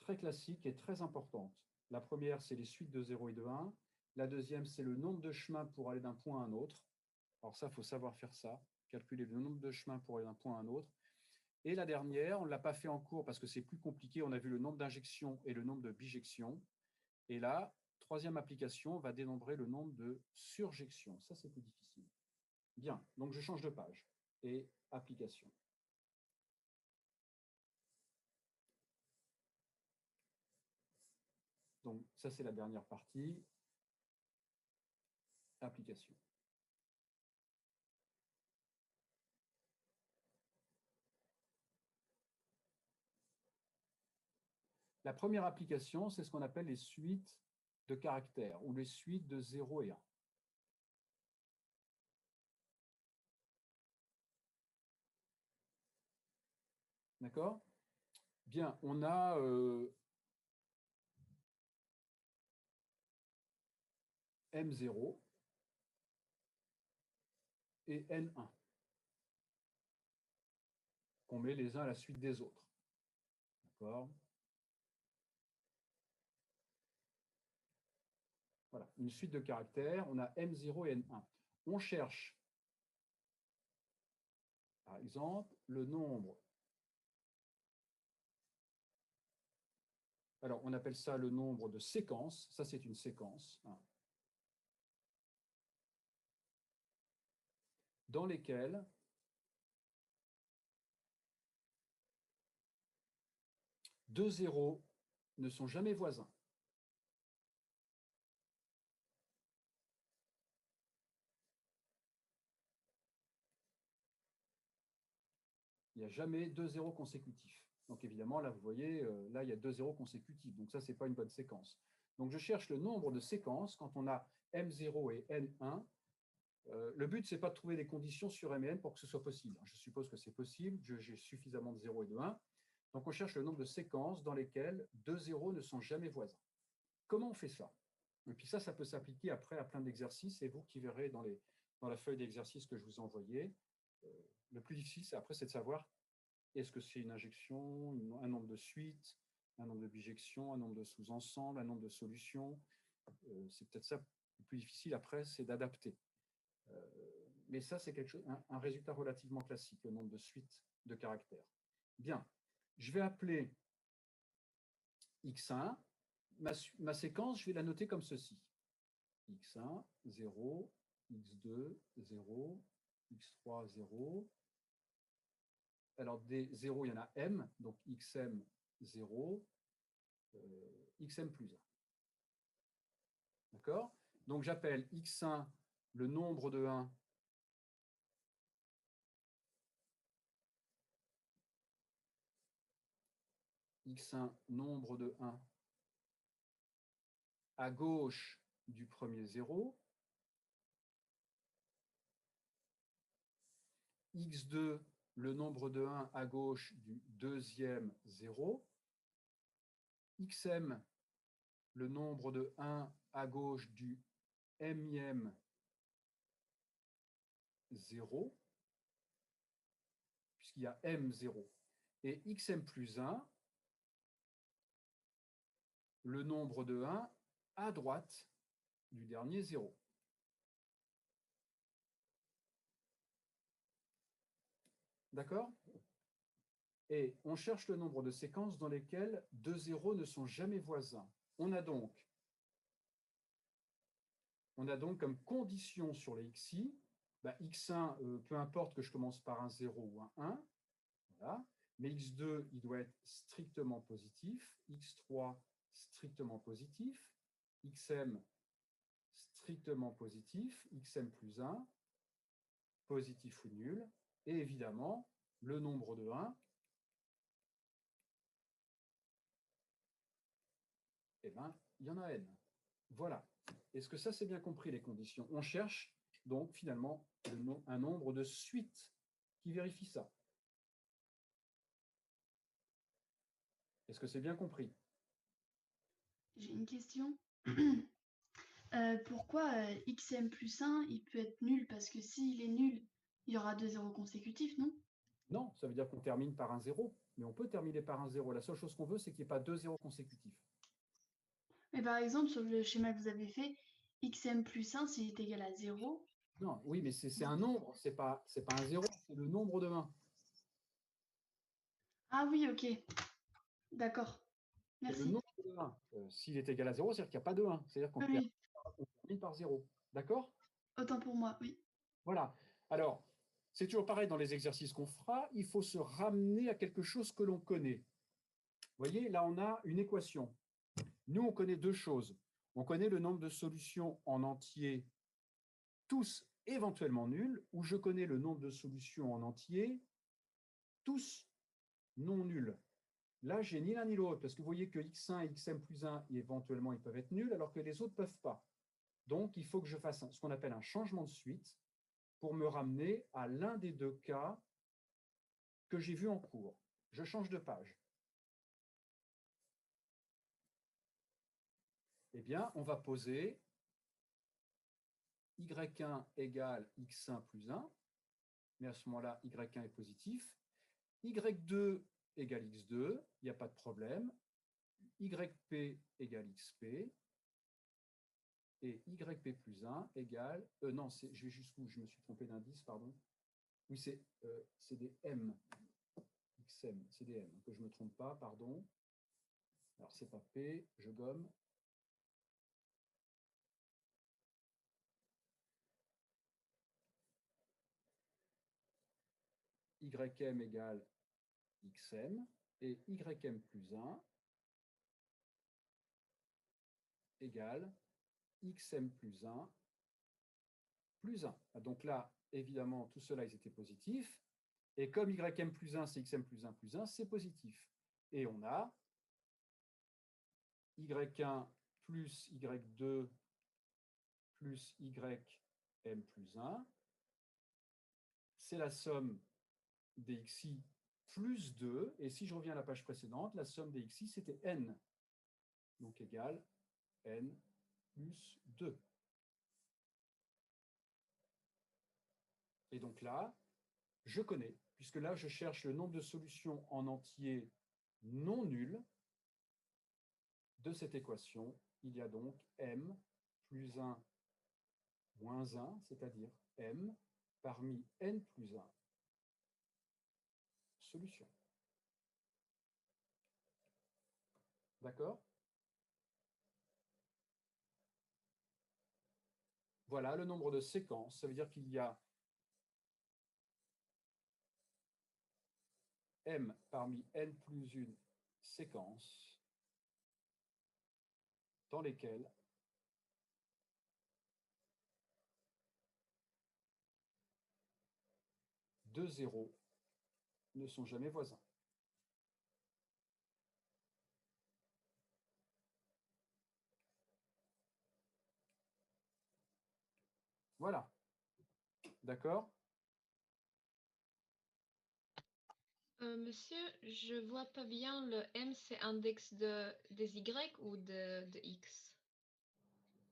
S1: très classiques et très importantes. La première, c'est les suites de 0 et de 1. La deuxième, c'est le nombre de chemins pour aller d'un point à un autre. Alors ça, il faut savoir faire ça, calculer le nombre de chemins pour aller d'un point à un autre. Et la dernière, on ne l'a pas fait en cours parce que c'est plus compliqué. On a vu le nombre d'injections et le nombre de bijections. Et là, troisième application, on va dénombrer le nombre de surjections. Ça, c'est plus difficile. Bien, donc je change de page. Et application. Donc ça, c'est la dernière partie. Application. La première application, c'est ce qu'on appelle les suites de caractères ou les suites de 0 et 1. D'accord? Bien, on a M0 et N1 qu'on met les uns à la suite des autres. D'accord? Voilà, une suite de caractères, on a M0 et N1. On cherche, par exemple, le nombre. Alors, on appelle ça le nombre de séquences. Ça, c'est une séquence. Dans lesquelles deux zéros ne sont jamais voisins. Il n'y a jamais 2 zéros consécutifs. Donc évidemment, là, vous voyez, là, il y a 2 zéros consécutifs. Donc ça, ce n'est pas une bonne séquence. Donc je cherche le nombre de séquences quand on a M0 et N1. Le but, ce n'est pas de trouver des conditions sur M et N pour que ce soit possible. Je suppose que c'est possible. J'ai suffisamment de 0 et de 1. Donc on cherche le nombre de séquences dans lesquelles 2 zéros ne sont jamais voisins. Comment on fait ça? Et puis ça peut s'appliquer après à plein d'exercices. Et vous qui verrez dans la feuille d'exercice que je vous ai envoyée. Le plus difficile, après, c'est de savoir est-ce que c'est une injection, un nombre de suites, un nombre de bijections, un nombre de sous-ensembles, un nombre de solutions. C'est peut-être ça le plus difficile après, c'est d'adapter. Mais ça, c'est quelque chose, un résultat relativement classique, le nombre de suites de caractères. Bien, je vais appeler X1. Ma séquence, je vais la noter comme ceci. X1, 0, X2, 0, X3, 0. Alors, des 0, il y en a M, donc XM, 0, XM plus 1. D'accord? Donc, j'appelle X1 le nombre de 1 X1 nombre de 1 à gauche du premier 0, X2 le nombre de 1 à gauche du deuxième 0, XM le nombre de 1 à gauche du mième 0, puisqu'il y a M0, et XM plus 1, le nombre de 1 à droite du dernier 0. D'accord? Et on cherche le nombre de séquences dans lesquelles deux zéros ne sont jamais voisins. On a donc comme condition sur les xi, x1, peu importe que je commence par un 0 ou un 1, voilà. Mais x2, il doit être strictement positif, x3, strictement positif, xm, strictement positif, xm plus 1, positif ou nul, et évidemment, le nombre de 1, eh bien, il y en a n. Voilà. Est-ce que ça, c'est bien compris, les conditions? On cherche donc finalement un nombre de suites qui vérifie ça. Est-ce que c'est bien compris?
S10: J'ai une question. Pourquoi xm plus 1, il peut être nul? Parce que s'il est nul, il y aura 2 zéros consécutifs, non?
S1: Non, ça veut dire qu'on termine par un 0, mais on peut terminer par un 0. La seule chose qu'on veut, c'est qu'il n'y ait pas 2 zéros consécutifs.
S10: Mais par exemple, sur le schéma que vous avez fait, xm plus 1, s'il est égal à 0.
S1: Non, oui, mais c'est un nombre, c'est pas un 0, c'est le nombre de 1.
S10: Ah oui, ok. D'accord.
S1: C'est le
S10: Merci.
S1: nombre de 1. S'il est égal à 0, c'est-à-dire qu'il n'y a pas de 1. C'est-à-dire qu'on
S10: Oui,
S1: termine par 0. D'accord?
S10: autant pour moi, oui.
S1: Voilà. Alors, c'est toujours pareil dans les exercices qu'on fera. Il faut se ramener à quelque chose que l'on connaît. Vous voyez, là, on a une équation. Nous, on connaît deux choses. On connaît le nombre de solutions en entier, tous éventuellement nuls, ou je connais le nombre de solutions en entier, tous non nuls. Là, j'ai ni l'un ni l'autre, parce que vous voyez que x1 et xm plus 1, éventuellement, ils peuvent être nuls, alors que les autres ne peuvent pas. Donc, il faut que je fasse ce qu'on appelle un changement de suite pour me ramener à l'un des deux cas que j'ai vu en cours. Je change de page. Eh bien, on va poser y1 égale x1 plus 1, mais à ce moment-là, y1 est positif. y2 égale x2, il n'y a pas de problème. yp égale xp. Et yp plus 1 égale... non, je vais jusqu'où? Je me suis trompé d'indice, pardon. Oui, c'est des m. xm, c'est des m. Que je ne me trompe pas, pardon. Alors, c'est pas p, je gomme. ym égale xm et ym plus 1 égale xm plus 1 plus 1. Donc là, évidemment, tout cela, ils étaient positifs. Et comme ym plus 1, c'est xm plus 1 plus 1, c'est positif. Et on a y1 plus y2 plus ym plus 1. C'est la somme des xi plus 2. Et si je reviens à la page précédente, la somme des xi, c'était n. Donc égale n plus 2. Et donc là, je connais, puisque là, je cherche le nombre de solutions en entier non nul de cette équation. Il y a donc m plus 1 moins 1, c'est-à-dire m parmi n plus 1 solutions. D'accord? Voilà le nombre de séquences. Ça veut dire qu'il y a m parmi n plus 1 séquences dans lesquelles deux zéros ne sont jamais voisins. Voilà. D'accord?
S8: Monsieur, je vois pas bien, le M, c'est index des Y ou de X?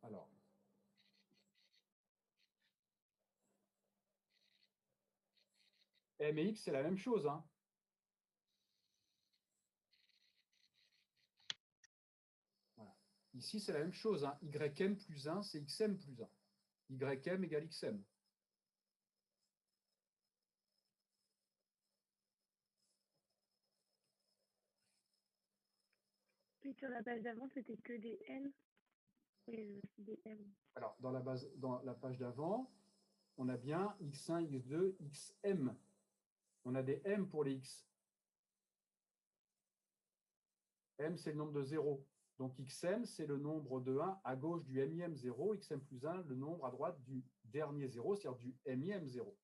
S1: Alors, m et x, c'est la même chose. Hein. Voilà. Ici, c'est la même chose. Hein. Ym plus 1, c'est xm plus 1. Ym égale xm.
S4: Puis sur la page d'avant, c'était que des N. Oui, des M.
S1: Alors, dans la page d'avant, on a bien x1, x2, xm. On a des m pour les x. M, c'est le nombre de 0. Donc, xm, c'est le nombre de 1 à gauche du mième 0, xm plus 1, le nombre à droite du dernier 0, c'est-à-dire du mième 0.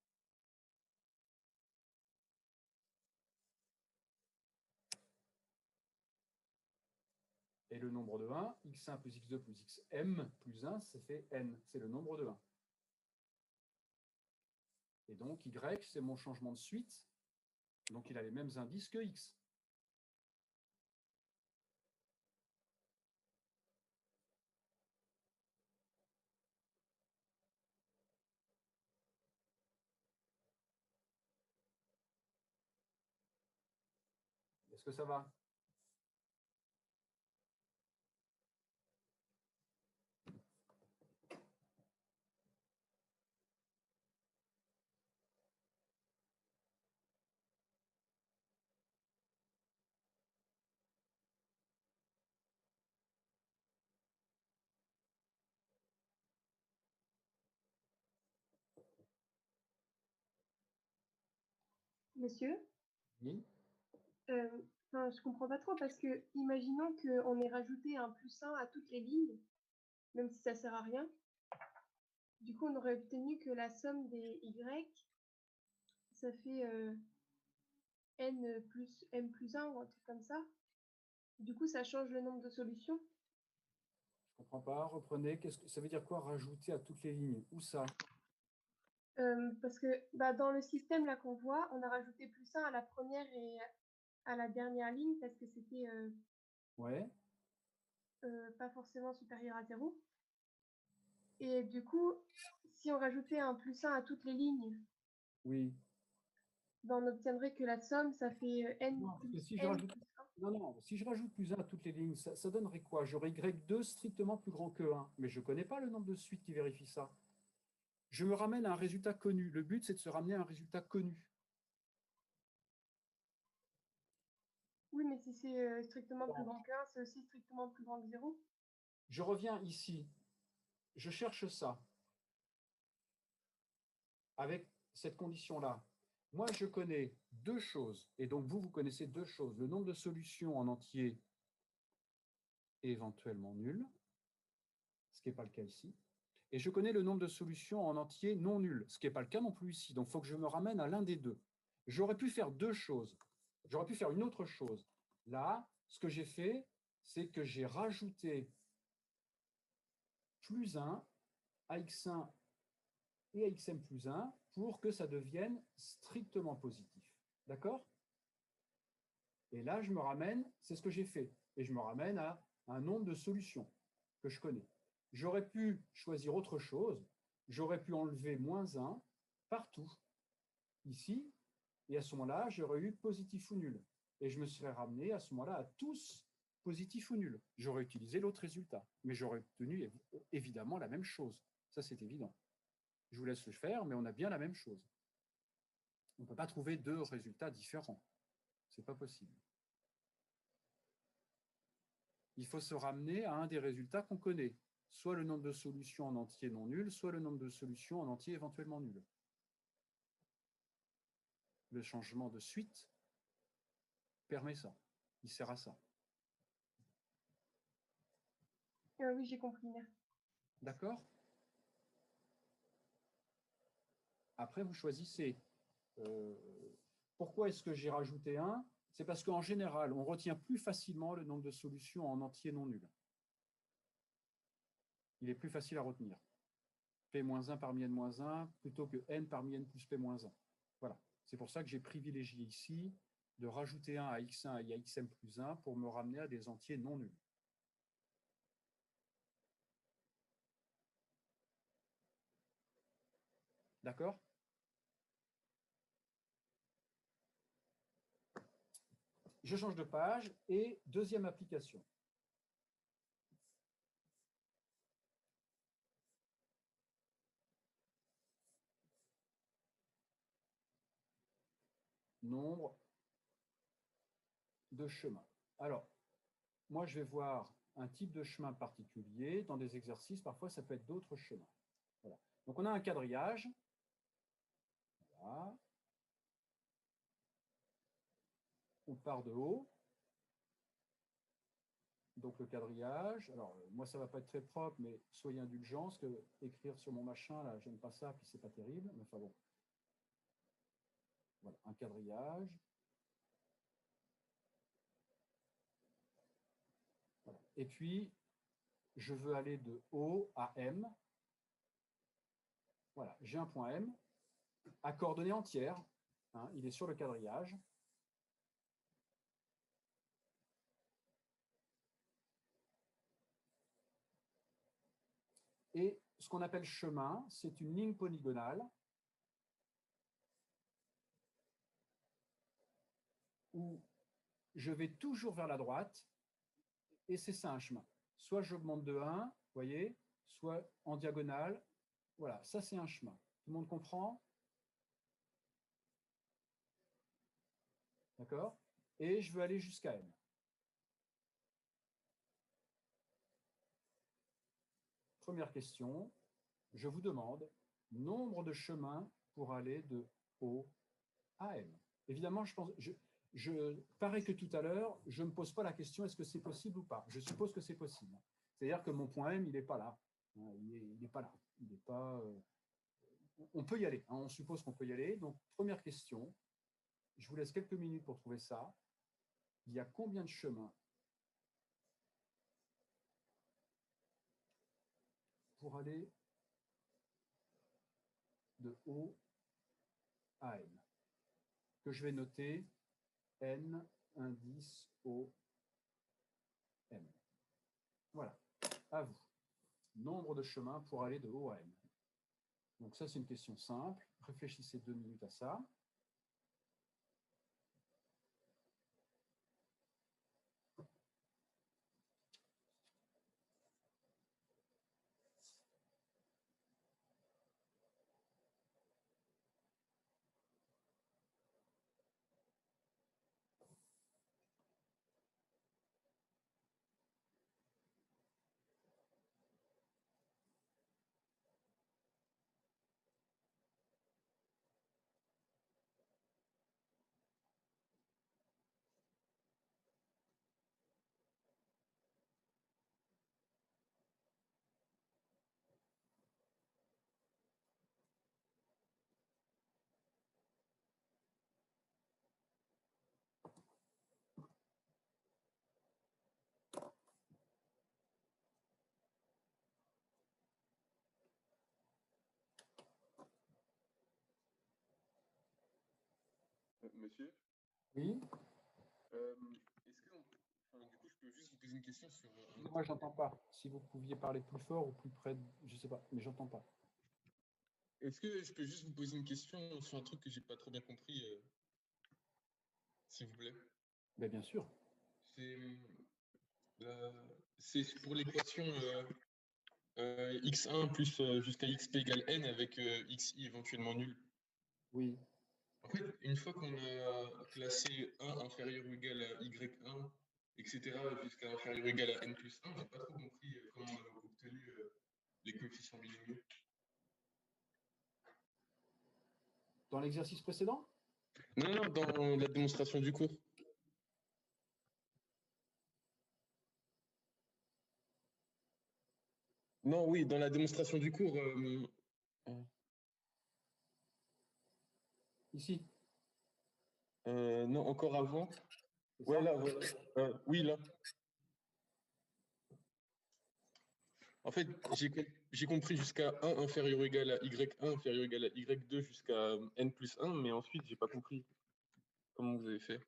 S1: Et le nombre de 1, x1 plus x2 plus xm plus 1, ça fait n, c'est le nombre de 1. Et donc, y, c'est mon changement de suite. Donc, il a les mêmes indices que x. Est-ce que ça va?
S4: Monsieur,
S1: Oui.
S4: je comprends pas trop parce que imaginons qu'on ait rajouté un +1 à toutes les lignes, même si ça sert à rien. Du coup, on aurait obtenu que la somme des y, ça fait n plus m+1 ou un truc comme ça. Du coup, ça change le nombre de solutions.
S1: Je comprends pas. Reprenez. Qu'est-ce que ça veut dire quoi rajouter à toutes les lignes? Où ça?
S4: Parce que dans le système là qu'on voit, on a rajouté +1 à la première et à la dernière ligne parce que c'était
S1: Ouais.
S4: pas forcément supérieur à 0. Et du coup, si on rajoutait un +1 à toutes les lignes,
S1: Oui.
S4: on obtiendrait que la somme, ça fait n
S1: Non, parce que
S4: plus
S1: si je
S4: n
S1: rajoute,
S4: plus 1.
S1: non, si je rajoute +1 à toutes les lignes, ça donnerait quoi? J'aurais y2 strictement plus grand que 1. Mais je ne connais pas le nombre de suites qui vérifie ça. Je me ramène à un résultat connu. Le but, c'est de se ramener à un résultat connu.
S4: Oui, mais si c'est strictement plus grand que 1, c'est aussi strictement plus grand que 0.
S1: Je reviens ici. Je cherche ça avec cette condition-là. Moi, je connais deux choses. Et donc, vous connaissez deux choses. Le nombre de solutions en entier éventuellement nul, ce qui n'est pas le cas ici. Et je connais le nombre de solutions en entier non nul, ce qui n'est pas le cas non plus ici. Donc, il faut que je me ramène à l'un des deux. J'aurais pu faire deux choses. J'aurais pu faire une autre chose. Là, ce que j'ai fait, c'est que j'ai rajouté +1 à x1 et à xm plus 1 pour que ça devienne strictement positif. D'accord? Et là, je me ramène, c'est ce que j'ai fait, et je me ramène à un nombre de solutions que je connais. J'aurais pu choisir autre chose, j'aurais pu enlever -1 partout, ici, et à ce moment-là, j'aurais eu positif ou nul. Et je me serais ramené à ce moment-là à tous positif ou nul. J'aurais utilisé l'autre résultat, mais j'aurais obtenu évidemment la même chose. Ça, c'est évident. Je vous laisse le faire, mais on a bien la même chose. On ne peut pas trouver deux résultats différents. Ce n'est pas possible. Il faut se ramener à un des résultats qu'on connaît, soit le nombre de solutions en entier non nul, soit le nombre de solutions en entier éventuellement nul. Le changement de suite permet ça. Il sert à ça.
S4: Oui, j'ai compris.
S1: D'accord? Après, vous choisissez. Pourquoi est-ce que j'ai rajouté 1? C'est parce qu'en général, on retient plus facilement le nombre de solutions en entier non nul. Il est plus facile à retenir. P-1 parmi n-1 plutôt que n parmi n plus P-1. Voilà. C'est pour ça que j'ai privilégié ici de rajouter 1 à x1 et à xm plus 1 pour me ramener à des entiers non nuls. D'accord? Je change de page et deuxième application. Nombre de chemins. Alors, moi, je vais voir un type de chemin particulier. Dans des exercices, parfois, ça peut être d'autres chemins. Voilà. Donc, on a un quadrillage. Voilà. On part de haut. Donc, le quadrillage. Alors, moi, ça ne va pas être très propre, mais soyez indulgents, parce que écrire sur mon machin, là, j'aime pas ça, puis c'est pas terrible. Mais enfin bon. Voilà, un quadrillage. Voilà. Et puis, je veux aller de O à M. Voilà, j'ai un point M à coordonnées entières. Hein, il est sur le quadrillage. Et ce qu'on appelle chemin, c'est une ligne polygonale où je vais toujours vers la droite, et c'est ça un chemin. Soit j'augmente de 1, vous voyez, soit en diagonale. Voilà, ça c'est un chemin. Tout le monde comprend? D'accord? Et je veux aller jusqu'à n. Première question, je vous demande nombre de chemins pour aller de O à M. Évidemment, pareil que tout à l'heure, je ne me pose pas la question est-ce que c'est possible ou pas. Je suppose que c'est possible. C'est-à-dire que mon point M, il n'est pas là. Il n'est pas là. Il n'est pas, on peut y aller. On suppose qu'on peut y aller. Donc, première question, je vous laisse quelques minutes pour trouver ça. Il y a combien de chemins pour aller de O à N, que je vais noter N indice O M. Voilà, à vous. Nombre de chemins pour aller de O à N. Donc ça, c'est une question simple. Réfléchissez 2 minutes à ça.
S5: Monsieur,
S1: Oui,
S5: est-ce que du coup, je peux juste vous poser une question sur
S1: moi, j'entends pas. Si vous pouviez parler plus fort ou plus près, je sais pas, mais j'entends pas.
S5: Est-ce que je peux juste vous poser une question sur un truc que j'ai pas trop bien compris, s'il vous plaît?
S1: Ben, bien sûr.
S5: C'est pour l'équation x1 plus jusqu'à xp égale n avec xi éventuellement nul.
S1: Oui.
S5: En fait, une fois qu'on a classé 1 inférieur ou égal à y1, etc., jusqu'à inférieur ou égal à n plus 1, j'ai pas trop compris comment on a obtenu les coefficients binomiaux.
S1: Dans l'exercice précédent?
S5: Non, non, dans la démonstration du cours. Non, oui, dans la démonstration du cours.
S1: Ici?
S5: Non, encore avant. Ouais, là, voilà. Oui, là. En fait, j'ai compris jusqu'à 1 inférieur ou égal à y1 inférieur ou égal à y2 jusqu'à n plus 1, mais ensuite, j'ai pas compris comment vous avez fait.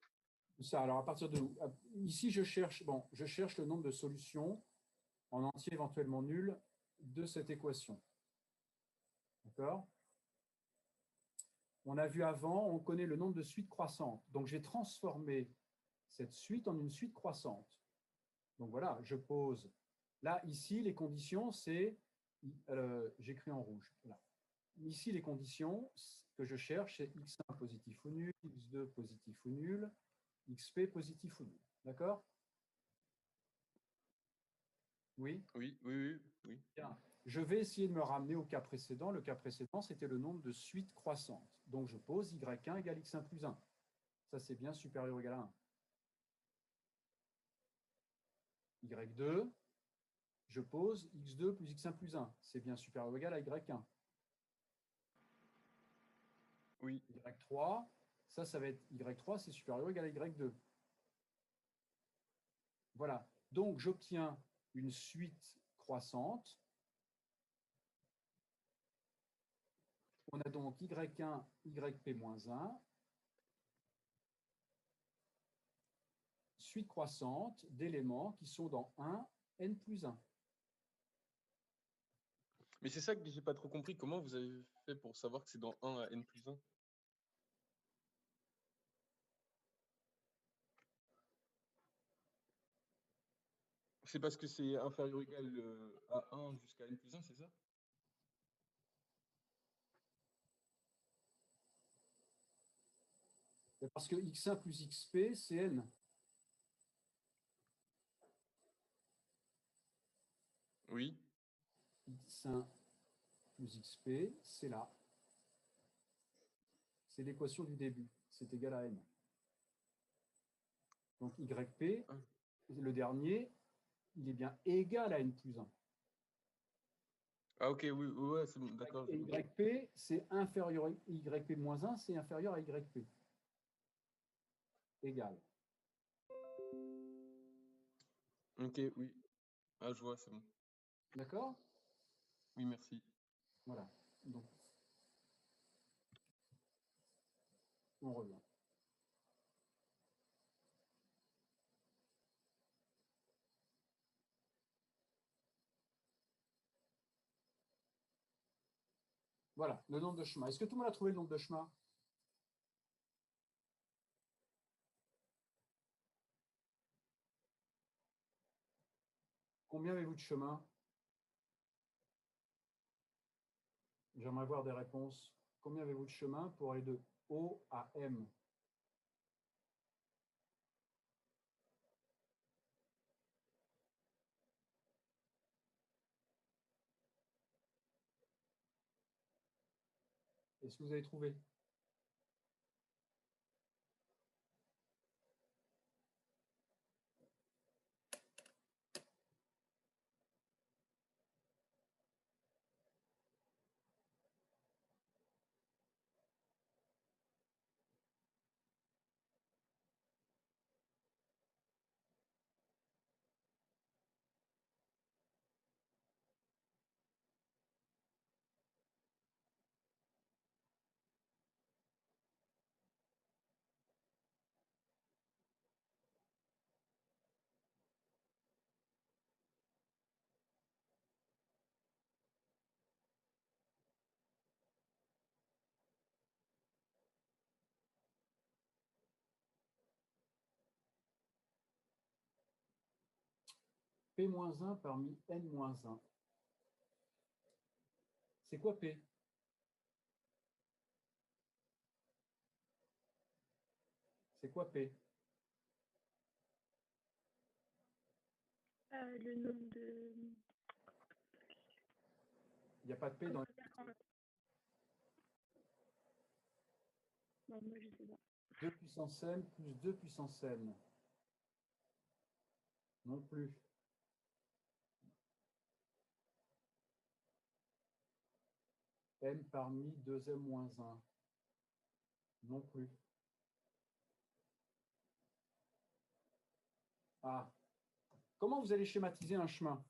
S1: Ça, alors à partir de où? Ici, je cherche le nombre de solutions en entier éventuellement nul de cette équation. D'accord? On a vu avant, on connaît le nombre de suites croissantes. Donc, j'ai transformé cette suite en une suite croissante. Donc, voilà, je pose. Là, ici, les conditions, c'est... j'écris en rouge. Là. Ici, les conditions que je cherche, c'est x1 positif ou nul, x2 positif ou nul, xp positif ou nul. D'accord? Oui?
S5: Oui, oui, oui, oui.
S1: Bien. Je vais essayer de me ramener au cas précédent. Le cas précédent, c'était le nombre de suites croissantes. Donc, je pose y1 égale x1 plus 1. Ça, c'est bien supérieur ou égal à 1. y2, je pose x2 plus x1 plus 1. C'est bien supérieur ou égal à y1.
S5: Oui.
S1: y3, ça va être y3, c'est supérieur ou égal à y2. Voilà. Donc, j'obtiens une suite croissante. On a donc y1, yp-1, suite croissante d'éléments qui sont dans 1, n plus 1.
S5: Mais c'est ça que j'ai pas trop compris. Comment vous avez fait pour savoir que c'est dans 1 à n plus 1? c'est parce que c'est inférieur ou égal à 1 jusqu'à n plus 1, c'est ça?
S1: Parce que x1 plus xp, c'est n.
S5: Oui.
S1: x1 plus xp, c'est là. C'est l'équation du début. C'est égal à n. Donc yp, le dernier, il est bien égal à n plus 1.
S5: Ah ok, oui, ouais, c'est bon, d'accord.
S1: Et yp, c'est inférieur à yp moins 1, c'est inférieur à yp. Égal.
S5: Ok, oui. Ah, je vois, c'est bon.
S1: D'accord?
S5: Oui, merci.
S1: Voilà. Donc, on revient. Voilà, le nombre de chemins. Est-ce que tout le monde a trouvé le nombre de chemins? Combien avez-vous de chemins? J'aimerais voir des réponses. Combien avez-vous de chemins pour aller de O à M? Est-ce que vous avez trouvé? P-1 parmi N-1. C'est quoi P? C'est quoi P?
S3: Le nombre de...
S1: Il n'y a pas de P dans les...
S3: Non, moi je sais pas.
S1: 2 puissance n plus 2 puissance n. Non plus. M parmi 2m moins 1. Non plus. Ah. Comment vous allez schématiser un chemin?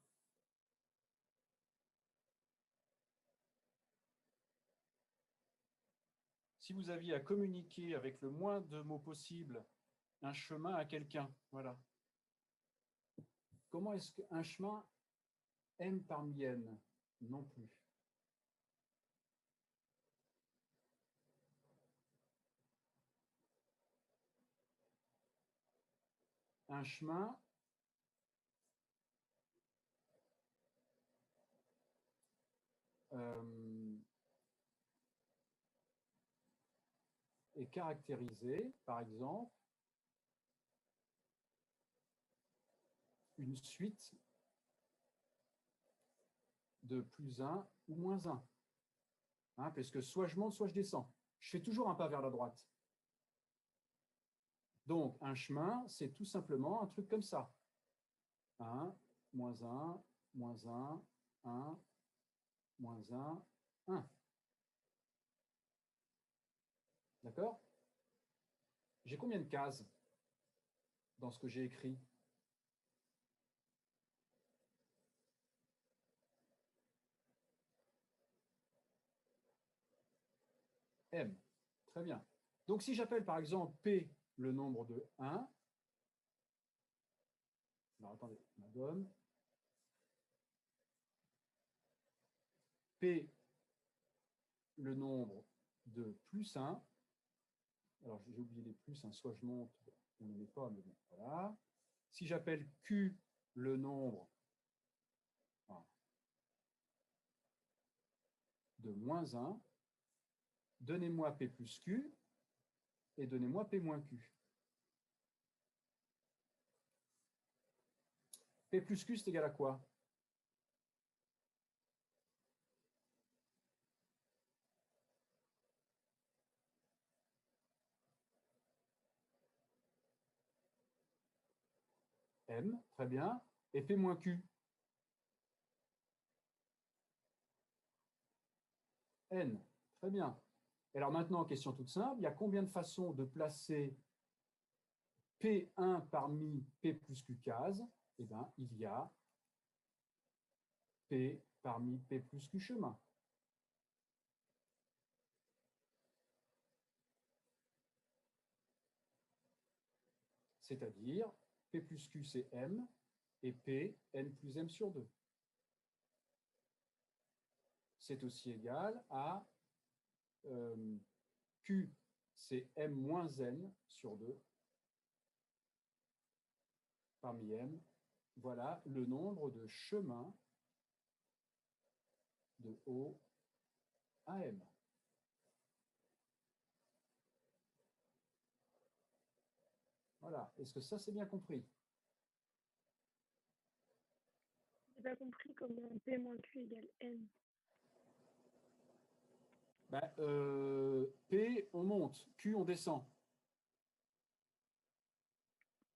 S1: Si vous aviez à communiquer avec le moins de mots possible un chemin à quelqu'un, voilà. Comment est-ce qu'un chemin M parmi N? Non plus. Un chemin est caractérisé, par exemple, une suite de plus 1 ou moins 1. Hein, parce que soit je monte, soit je descends. Je fais toujours un pas vers la droite. Donc, un chemin, c'est tout simplement un truc comme ça. 1, moins 1, moins 1, 1, moins 1, 1. D'accord? J'ai combien de cases dans ce que j'ai écrit? M. Très bien. Donc, si j'appelle par exemple P le nombre de 1, alors attendez, ma gomme. P le nombre de plus 1. Alors, j'ai oublié les plus, hein, soit je monte, on ne les met pas, mais bon, voilà. Si j'appelle Q le nombre de moins 1, donnez-moi P plus Q et donnez-moi P moins Q. P plus Q, c'est égal à quoi? M, très bien. Et P moins Q? N, très bien. Et alors maintenant, question toute simple, il y a combien de façons de placer P1 parmi P plus Q cases? Eh bien, il y a P parmi P plus Q chemin. C'est-à-dire, P plus Q, c'est M, et P, N plus M sur 2. C'est aussi égal à Q, c'est M moins N sur 2, parmi M. Voilà le nombre de chemins de O à M. Voilà. Est-ce que ça, c'est bien compris?
S3: Je n'ai pas compris comment P moins Q égale N.
S1: Ben, P, on monte. Q, on descend.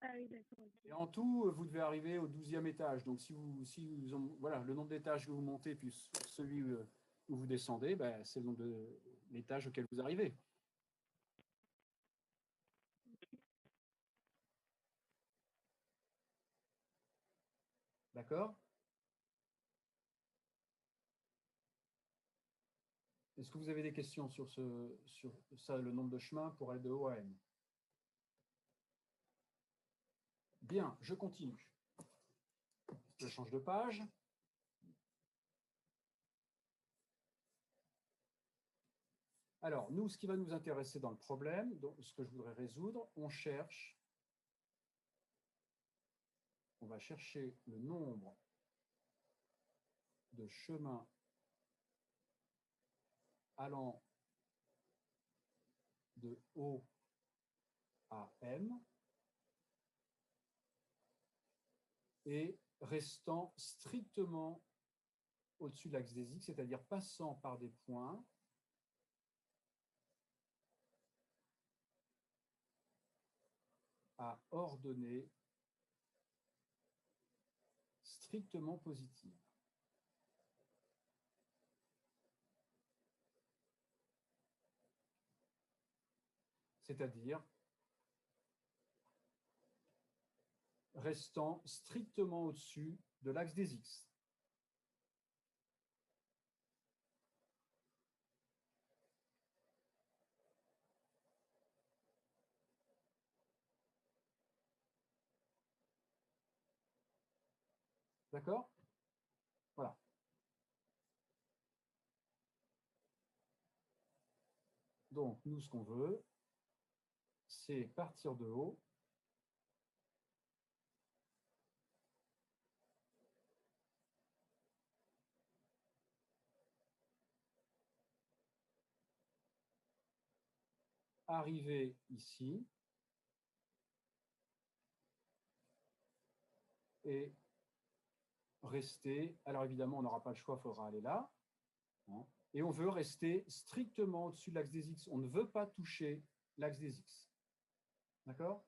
S3: Ah oui, d'accord.
S1: Et en tout, vous devez arriver au 12e étage. Donc, voilà, le nombre d'étages que vous montez, puis celui où vous descendez, ben, c'est le nombre d'étages auquel vous arrivez. D'accord? Est-ce que vous avez des questions sur ça, le nombre de chemins pour aller de O à M? Bien, je continue. Je change de page. Alors, nous, ce qui va nous intéresser dans le problème, donc, ce que je voudrais résoudre, on va chercher le nombre de chemins allant de O à M et restant strictement au-dessus de l'axe des X, c'est-à-dire passant par des points à ordonnées strictement positives. C'est-à-dire restant strictement au-dessus de l'axe des X. D'accord? Voilà. Donc, nous, ce qu'on veut, c'est partir de haut arriver ici et rester. Alors évidemment, on n'aura pas le choix, il faudra aller là. Hein, et on veut rester strictement au-dessus de l'axe des X. On ne veut pas toucher l'axe des X. D'accord?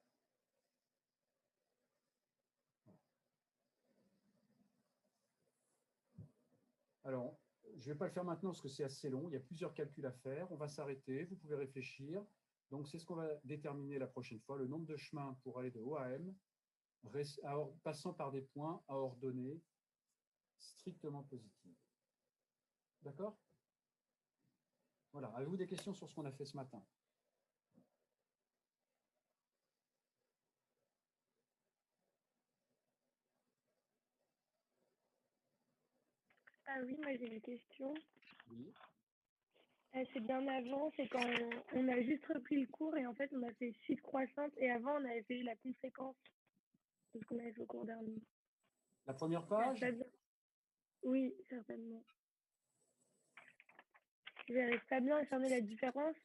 S1: Alors, je ne vais pas le faire maintenant parce que c'est assez long. Il y a plusieurs calculs à faire. On va s'arrêter. Vous pouvez réfléchir. Donc, c'est ce qu'on va déterminer la prochaine fois. Le nombre de chemins pour aller de O à M, passant par des points à ordonnées strictement positives. D'accord? Voilà. Avez-vous des questions sur ce qu'on a fait ce matin?
S3: Ah oui, moi j'ai une question.
S1: Oui.
S3: C'est bien avant, c'est quand on a juste repris le cours et en fait on a fait suite croissante et avant on avait fait la conséquence de ce qu'on avait fait au cours dernier.
S1: La première page?
S11: Oui, certainement. Je n'arrive pas bien à cerner la différence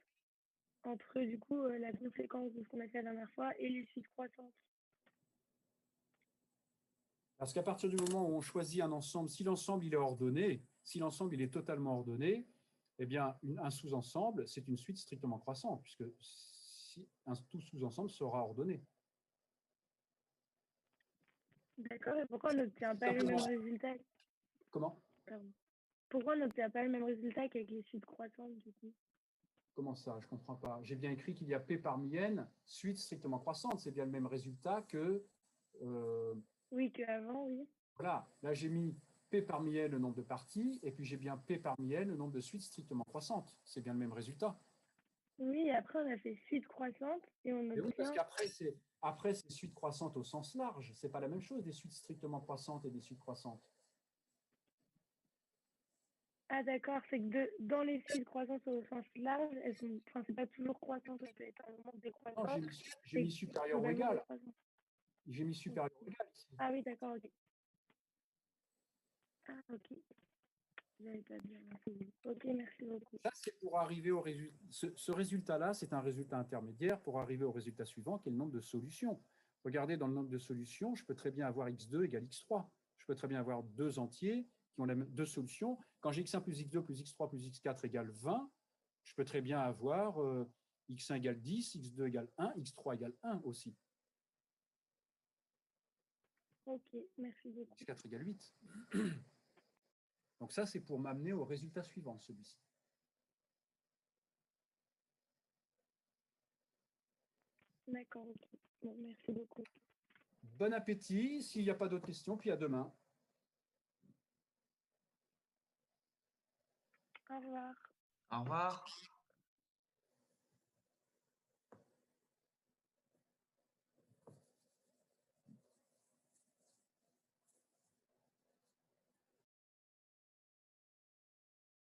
S11: entre, du coup, la conséquence de ce qu'on a fait la dernière fois et les suites croissantes.
S1: Parce qu'à partir du moment où on choisit un ensemble, si l'ensemble il est ordonné, si l'ensemble il est totalement ordonné, eh bien, un sous-ensemble, c'est une suite strictement croissante, puisque tout sous-ensemble sera ordonné.
S11: D'accord, et pourquoi on n'obtient pas le même résultat?
S1: Comment?
S11: Pardon. Pourquoi on n'obtient pas le même résultat qu'avec les suites croissantes, du coup?
S1: Comment ça? Je ne comprends pas. J'ai bien écrit qu'il y a P parmi N, suite strictement croissante. C'est bien le même résultat que…
S11: oui, qu'avant, oui.
S1: Voilà, là j'ai mis P parmi N le nombre de parties, et puis j'ai bien P parmi N le nombre de suites strictement croissantes. C'est bien le même résultat.
S11: Oui, après on a fait suite croissante et on obtient…
S1: Oui, parce qu'après c'est suite croissante au sens large. Ce n'est pas la même chose des suites strictement croissantes et des suites croissantes.
S11: Ah d'accord, c'est que dans les suites croissantes au sens large, elles sont… enfin, c'est pas toujours croissant, ça peut être un moment décroissant.
S1: Non, j'ai mis supérieur ou égal. J'ai mis supérieur ou égal ici.
S11: Ah oui, d'accord, ok. Ah ok. J'avais pas bien entendu. Ok, merci beaucoup.
S1: Ça, c'est pour arriver au résultat. Ce résultat-là, c'est un résultat intermédiaire pour arriver au résultat suivant, qui est le nombre de solutions. Regardez, dans le nombre de solutions, je peux très bien avoir x2 égale x3. Je peux très bien avoir deux entiers qui ont deux solutions. Quand j'ai x1 plus x2 plus x3 plus x4 égale 20, je peux très bien avoir x1 égale 10, x2 égale 1, x3 égale 1 aussi.
S11: Ok, merci beaucoup.
S1: x4 égale 8. Donc ça, c'est pour m'amener au résultat suivant, celui-ci.
S11: D'accord, ok. Bon, merci beaucoup.
S1: Bon appétit. S'il n'y a pas d'autres questions, puis à demain.
S11: Au revoir.
S2: Au revoir.